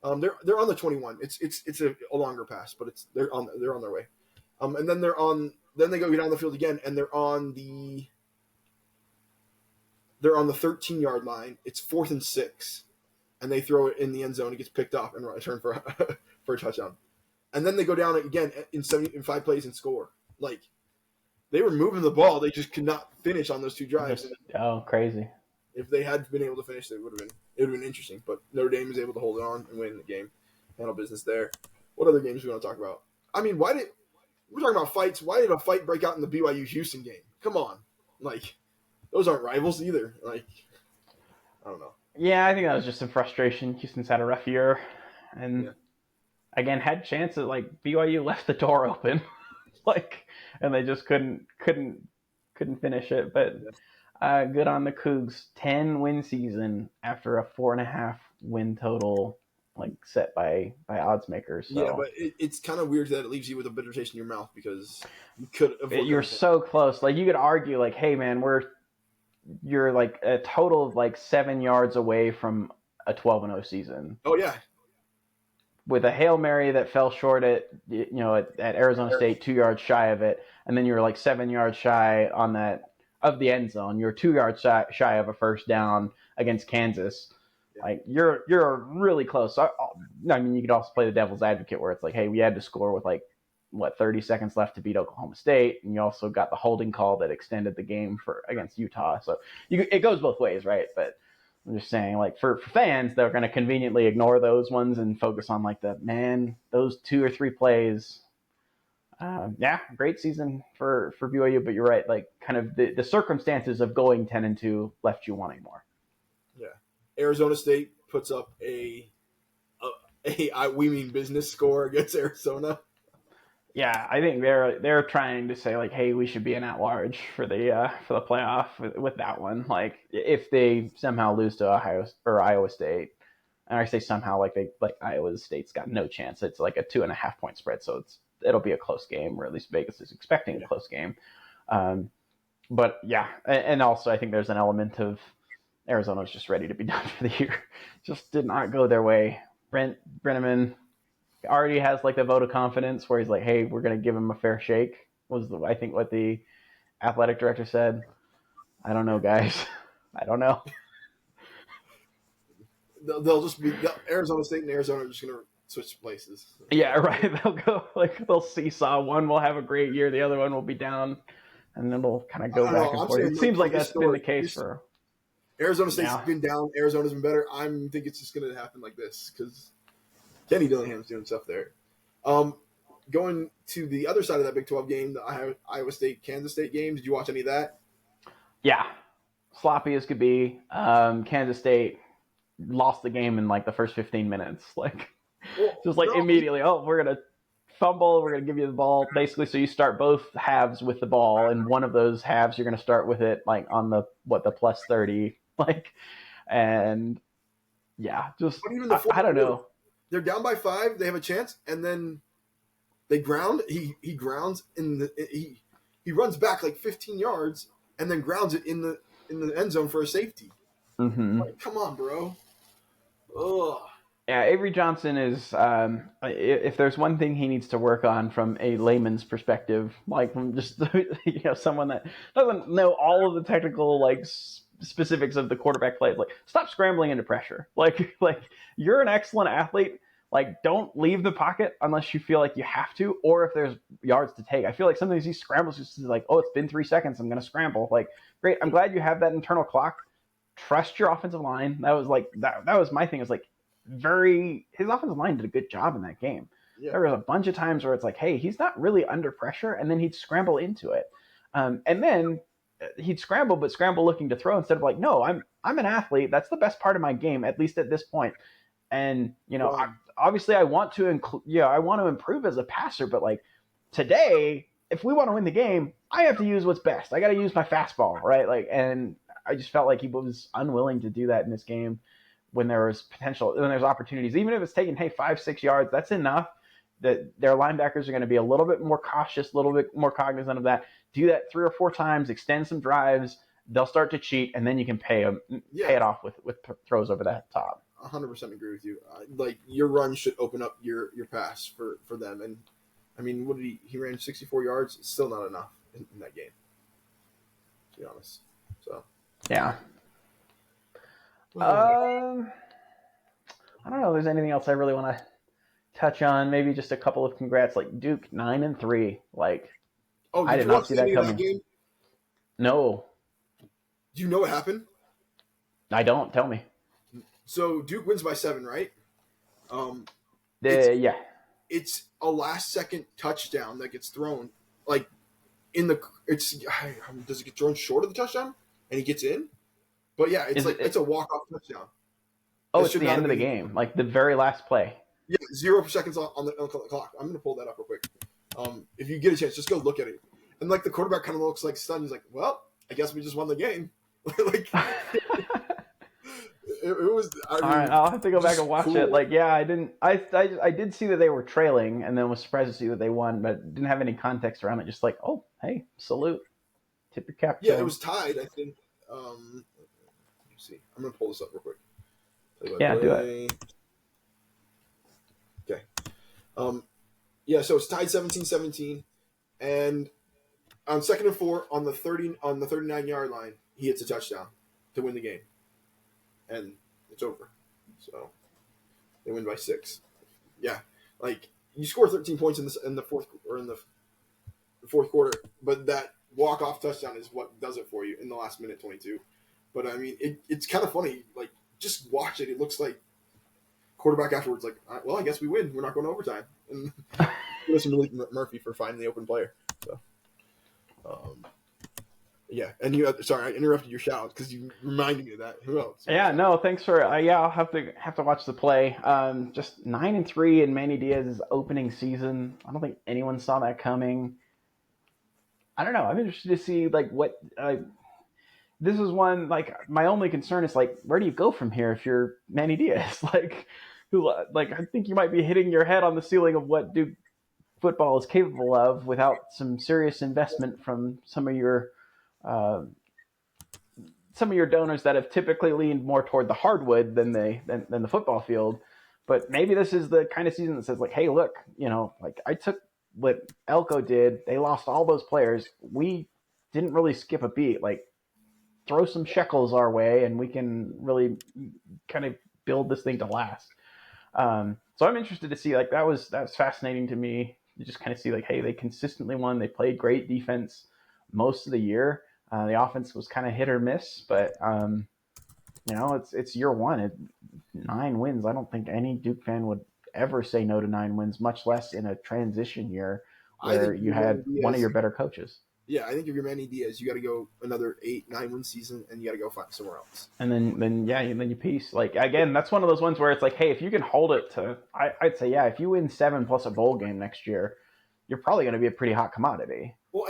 They're on the 21. It's a longer pass, but they're on their way. And then then they go down the field again, and they're on the 13-yard line. It's 4th and 6, and they throw it in the end zone. It gets picked up and returned for a touchdown. And then they go down again in 5 plays and score. Like they were moving the ball, they just could not finish on those 2 drives. Oh, crazy! If they had been able to finish, it would have been interesting. But Notre Dame was able to hold it on and win the game, handle business there. What other games do we want to talk about? I mean, we're talking about fights? Why did a fight break out in the BYU Houston game? Come on, like those aren't rivals either. Like I don't know. Yeah, I think that was just some frustration. Houston's had a rough year, and again had chances. Like BYU left the door open, and they just couldn't finish it. But good on the Cougs. 10-win season after a 4.5 win total, like set by odds makers. So. Yeah, but it's kind of weird that it leaves you with a bitter taste in your mouth because you could have. You're so close. Like you could argue, like, hey man, you're like a total of like 7 yards away from a 12-0 season. Oh yeah. With a Hail Mary that fell short at Arizona State, 2 yards shy of it, and then you were like 7 yards shy on that of the end zone. You're 2 yards shy of a first down against Kansas. Yeah. Like you're really close. I mean, you could also play the devil's advocate where it's like, hey, we had to score with 30 seconds left to beat Oklahoma State, and you also got the holding call that extended the game against Utah. So it goes both ways, right? But I'm just saying, like for fans, they're going to conveniently ignore those ones and focus on those 2 or 3 plays. Great season for BYU, but you're right. Like kind of the circumstances of going 10-2 left you wanting more. Yeah, Arizona State puts up a we mean business score against Arizona. Yeah, I think they're trying to say like, hey, we should be an at-large for the playoff with that one. Like if they somehow lose to Iowa State, and I say somehow like Iowa State's got no chance. It's like a 2.5 point spread, so it'll be a close game, or at least Vegas is expecting a close game. But yeah, and also I think there's an element of Arizona's just ready to be done for the year. Just did not go their way. Brent Brenneman already has like the vote of confidence where he's like, hey, we're going to give him a fair shake, I think what the athletic director said. I don't know, guys. I don't know. They'll just be Arizona State and Arizona are just going to switch places. Yeah, right. They'll go like they'll seesaw. One will have a great year, the other one will be down, and then they'll kind of go I don't back know. and I'm forth. saying It like seems for like that's been the historic. case for Arizona State's yeah. been down. Arizona's been better. I think it's just going to happen like this because Kenny Dillingham's doing stuff there. Going to the other side of that Big 12 game, the Iowa State Kansas State game. Did you watch any of that? Yeah, sloppy as could be. Kansas State lost the game in like the first 15 minutes. Like Well, just like no. immediately, oh, we're gonna fumble, we're gonna give you the ball, basically. So you start both halves with the ball, and one of those halves you're gonna start with it like on the plus 30, like, and yeah, just But even the fourth I don't quarter, know. they're down by 5. They have a chance, and then they ground. He grounds in the he runs back like 15 yards, and then grounds it in the end zone for a safety. Mm-hmm. Like, come on, bro. Ugh. Yeah, Avery Johnson is. If there's one thing he needs to work on from a layman's perspective, like from just someone that doesn't know all of the technical specifics of the quarterback play, like stop scrambling into pressure. Like you're an excellent athlete. Like don't leave the pocket unless you feel like you have to, or if there's yards to take. I feel like sometimes he scrambles just like, oh, it's been 3 seconds, I'm gonna scramble. Like great, I'm glad you have that internal clock. Trust your offensive line. That was like that was my thing. Is like his offensive line did a good job in that game. Yeah. There was a bunch of times where it's like, hey, he's not really under pressure, and then he'd scramble into it, and then he'd scramble, but scramble looking to throw instead of like, no, I'm an athlete. That's the best part of my game, at least at this point. And obviously, I want to I want to improve as a passer, but like today, if we want to win the game, I have to use what's best. I got to use my fastball, right? Like, and I just felt like he was unwilling to do that in this game. When there was potential, when there's opportunities, even if it's taking 5-6 yards, that's enough. That their linebackers are going to be a little bit more cautious, a little bit more cognizant of that. Do that 3 or 4 times, extend some drives. They'll start to cheat, and then you can pay it off with throws over that top. 100% agree with you. Like your run should open up your pass for them. And I mean, what did he ran 64 yards? It's still not enough in that game, to be honest. So yeah. I don't know if there's anything else I really want to touch on. Maybe just a couple of congrats, like Duke 9-3. Like, I did not see that coming. Game? No. Do you know what happened? I don't. Tell me. So Duke wins by 7, right? Yeah. It's a last-second touchdown that gets thrown. Like does it get thrown short of the touchdown and he gets in? But yeah, it's a walk-off touchdown. Oh, it's the end of the game, like the very last play. Yeah, 0 seconds on the clock. I'm gonna pull that up real quick. If you get a chance, just go look at it. And like the quarterback kind of looks like stunned. He's like, "Well, I guess we just won the game." Like it was. All right, I'll have to go back and watch it. Like, yeah, I didn't. I did see that they were trailing, and then was surprised to see that they won, but didn't have any context around it. Just like, oh, hey, salute, tip your cap. Yeah, it was tied. I think. Let me see. I'm gonna pull this up real quick. Yeah, do it. Okay. Yeah, so it's tied 17-17, and on 2nd and 4 on the 39-yard line, he hits a touchdown to win the game, and it's over. So they win by 6. Yeah, like you score 13 points in the fourth quarter, but that walk-off touchdown is what does it for you in the last minute 22. But I mean, it's kind of funny. Like, just watch it. It looks like quarterback afterwards, like, well, I guess we win. We're not going to overtime. And listen to Malik Murphy for finding the open player. So, yeah. And sorry, I interrupted your shout because you reminded me of that. Who else? Yeah, no, thanks for. I'll have to watch the play. Just 9-3 in Manny Diaz's opening season. I don't think anyone saw that coming. I don't know. I'm interested to see like what. This is one, like, my only concern is, like, where do you go from here if you're Manny Diaz? Like, I think you might be hitting your head on the ceiling of what Duke football is capable of without some serious investment from some of your donors that have typically leaned more toward the hardwood than the football field. But maybe this is the kind of season that says, like, hey, look, like, I took what Elko did. They lost all those players. We didn't really skip a beat. Like, throw some shekels our way, and we can really kind of build this thing to last. So I'm interested to see, like, that was fascinating to me. You just kind of see, like, hey, they consistently won. They played great defense most of the year. The offense was kind of hit or miss, but it's year one. 9 wins. I don't think any Duke fan would ever say no to 9 wins, much less in a transition year I where think if you you're Manny had one of Diaz, your better coaches. yeah, I think if you're Manny Diaz, you got to go another 8, 9 win season, and you got to go find somewhere else. And then you piece. Like, again, that's one of those ones where it's like, hey, if you can hold it to, I'd say, yeah, if you win 7 plus a bowl game next year, you're probably going to be a pretty hot commodity. Well,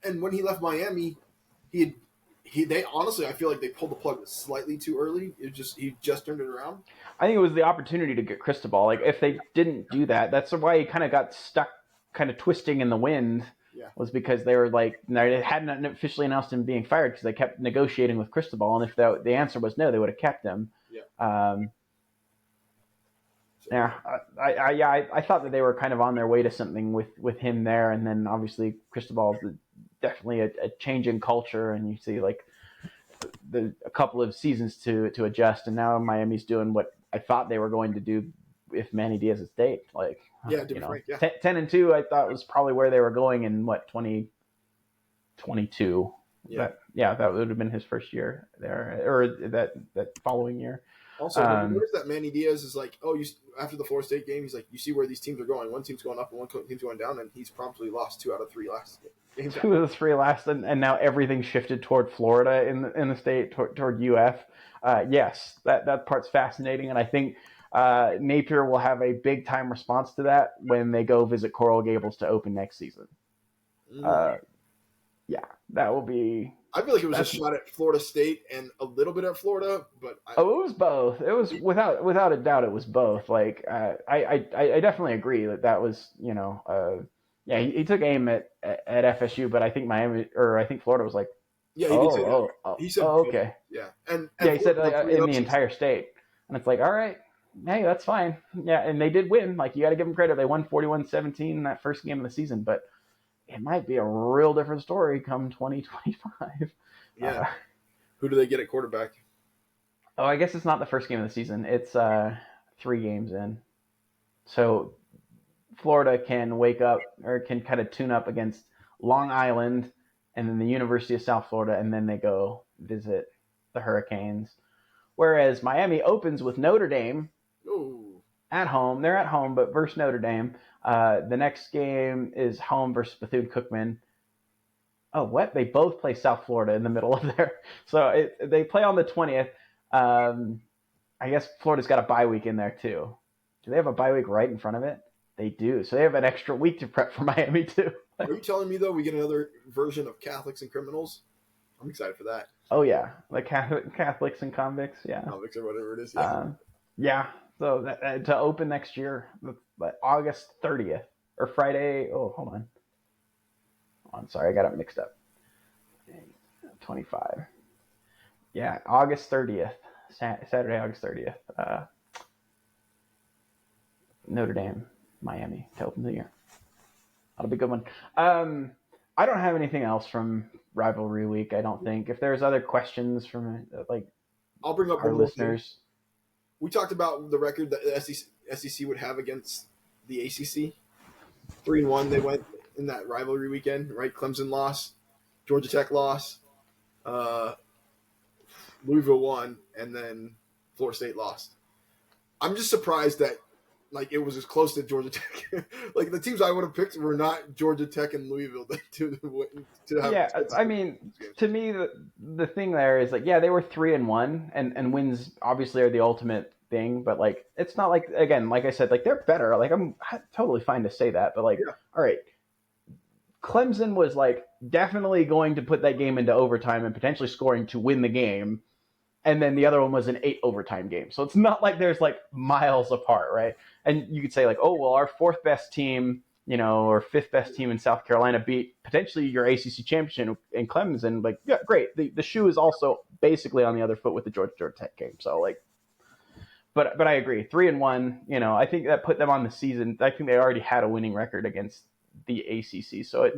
and when he left Miami, they honestly, I feel like they pulled the plug slightly too early. He just turned it around. I think it was the opportunity to get Cristobal. Like, if they didn't do that, that's why he kind of got stuck, kind of twisting in the wind. Yeah. Was because they were like, they hadn't officially announced him being fired because they kept negotiating with Cristobal, and if the answer was no, they would have kept him. Yeah. Yeah, I thought that they were kind of on their way to something with him there, and then obviously Cristobal is definitely a change in culture, and you see like a couple of seasons to adjust, and now Miami's doing what I thought they were going to do if Manny Diaz had stayed. Like, yeah, frank, yeah. 10-2, I thought was probably where they were going in 2022. Yeah, that would have been his first year there, or that following year. Also, have you noticed that Manny Diaz is like, after the Florida State game, he's like, you see where these teams are going. One team's going up and one team's going down, and he's promptly lost 2 out of 3 last games. 2 of the 3 last, and now everything shifted toward Florida in the state, toward UF. Yes, that part's fascinating, and I think Napier will have a big time response to that when they go visit Coral Gables to open next season. Yeah, that will be. I feel like it was a shot at Florida State and a little bit at Florida, but it was both. It was without a doubt, it was both. Like, I definitely agree that was yeah, he took aim at FSU, but I think I think Florida was like, yeah, he did say that. He said, okay, yeah, and he said in the entire state, and it's like, all right, hey, that's fine, yeah, and they did win. Like, you got to give them credit. They won 41-17 in that first game of the season, but it might be a real different story come 2025. Yeah. Who do they get at quarterback? Oh, I guess it's not the first game of the season. It's 3 games in. So Florida can wake up or can kind of tune up against Long Island and then the University of South Florida, and then they go visit the Hurricanes. Whereas Miami opens with Notre Dame. Ooh. At home. They're at home, but versus Notre Dame. The next game is home versus Bethune-Cookman. Oh, what? They both play South Florida in the middle of there. So they play on the 20th. I guess Florida's got a bye week in there, too. Do they have a bye week right in front of it? They do. So they have an extra week to prep for Miami, too. Are you telling me, though, we get another version of Catholics and criminals? I'm excited for that. Oh, yeah. Like Catholics and convicts, yeah. Convicts or whatever it is, yeah. Yeah. So to open next year, August 30th, or Friday. Oh, hold on. Sorry, I got it mixed up. 25. Yeah, August 30th. Saturday, August 30th. Notre Dame, Miami to open the year. That'll be a good one. I don't have anything else from Rivalry Week, I don't think. If there's other questions from I'll bring up our listeners. We talked about the record that the SEC would have against the ACC. 3-1 they went in that rivalry weekend, right? Clemson lost, Georgia Tech lost, Louisville won, and then Florida State lost. I'm just surprised that it was as close to Georgia Tech. Like, the teams I would have picked were not Georgia Tech and Louisville to have. Yeah, I mean, to me, the thing there is they were 3-1, and wins obviously are the ultimate thing, but it's not again, like I said, they're better. I'm totally fine to say that, but all right, Clemson was definitely going to put that game into overtime and potentially scoring to win the game. And then the other one was an 8 overtime game. So it's not like there's miles apart, right? And you could say oh, well, our 4th best team, or 5th best team in South Carolina beat potentially your ACC championship in Clemson. Yeah, great. The shoe is also basically on the other foot with the Georgia Tech game. So but I agree. 3-1, I think that put them on the season. I think they already had a winning record against the ACC. So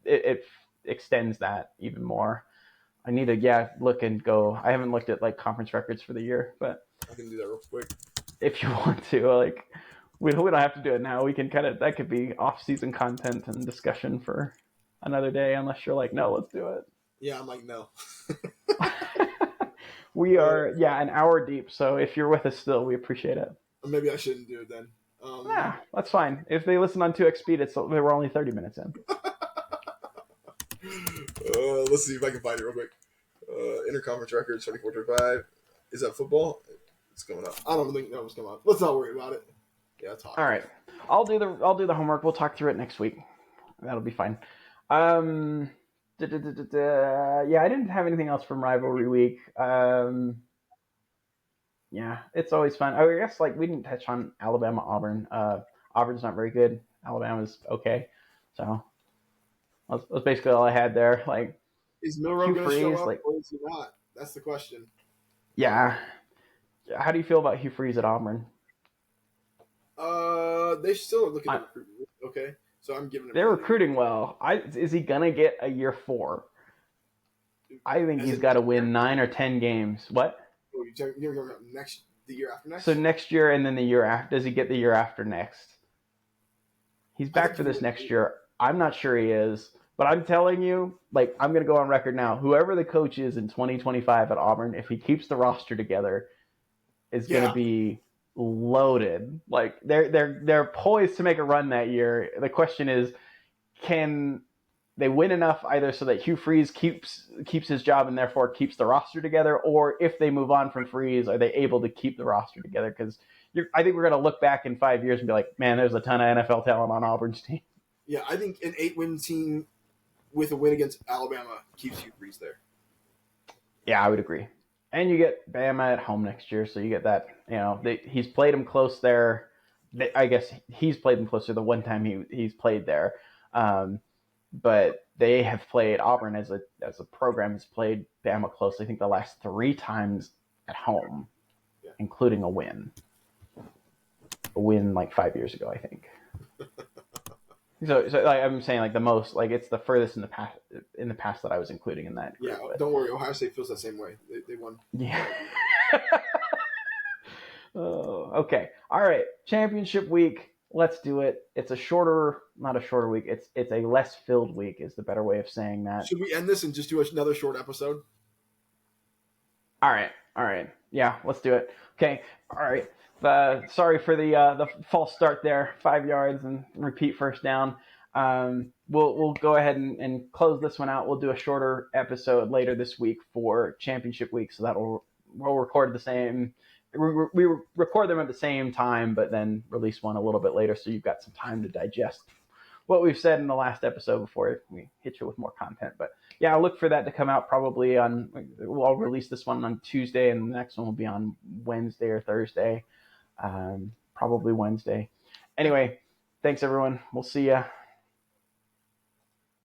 it extends that even more. I need to look and go. I haven't looked at conference records for the year, but I can do that real quick. if you want to. Like, we don't have to do it now. We can that could be off-season content and discussion for another day, unless you're like, no, let's do it. Yeah, I'm like, no. We are, an hour deep. So if you're with us still, we appreciate it. Maybe I shouldn't do it then. Yeah, that's fine. If they listen on 2x speed, they were only 30 minutes in. Let's see if I can find it real quick. Interconference record 24-25. Is that football? It's coming up. I don't think that was coming up. Let's not worry about it. Yeah, it's hot. All right, I'll do the homework. We'll talk through it next week. That'll be fine. Yeah, I didn't have anything else from Rivalry Week. Yeah, it's always fun. I guess we didn't touch on Alabama Auburn. Auburn's not very good. Alabama's okay. So that's basically all I had there. Is Milroe going to show up or is he not? That's the question. Yeah. How do you feel about Hugh Freeze at Auburn? They still are looking at recruiting. Okay, so I'm giving. They're recruiting well. Is he gonna get a year 4? I think he's got to win 9 or 10 games. What? Oh, you're going the year after next. So next year and then the year after. Does he get the year after next? He's back for this next year. I'm not sure he is, but I'm telling you, I'm gonna go on record now. Whoever the coach is in 2025 at Auburn, if he keeps the roster together, is gonna be loaded. They're poised to make a run that year. The question is, can they win enough either so that Hugh Freeze keeps his job and therefore keeps the roster together, or if they move on from Freeze, are they able to keep the roster together? Because I think we're going to look back in 5 years and be like, man, there's a ton of NFL talent on Auburn's team. Yeah, I think an 8-win team with a win against Alabama keeps Hugh Freeze there. Yeah, I would agree. And you get Bama at home next year, so you get that. He's played them close there. I guess he's played them closer the one time he's played there. But they have played Auburn as a program has played Bama close. I think the last 3 times at home, including a win. A win 5 years ago, I think. So I'm saying the most it's the furthest in the past that I was including in that group. Yeah, don't worry. Ohio State feels that same way. They won. Yeah. Oh, okay. All right. Championship week. Let's do it. It's not a shorter week. It's a less filled week is the better way of saying that. Should we end this and just do another short episode? All right. Yeah, let's do it. Okay. All right. Sorry for the false start there. 5 yards and repeat first down. We'll go ahead and close this one out. We'll do a shorter episode later this week for championship week, so that we'll record the same. We record them at the same time, but then release one a little bit later, so you've got some time to digest what we've said in the last episode before we hit you with more content. But yeah, I'll look for that to come out probably I'll release this one on Tuesday, and the next one will be on Wednesday or Thursday. Probably Wednesday. Anyway, thanks everyone. We'll see ya.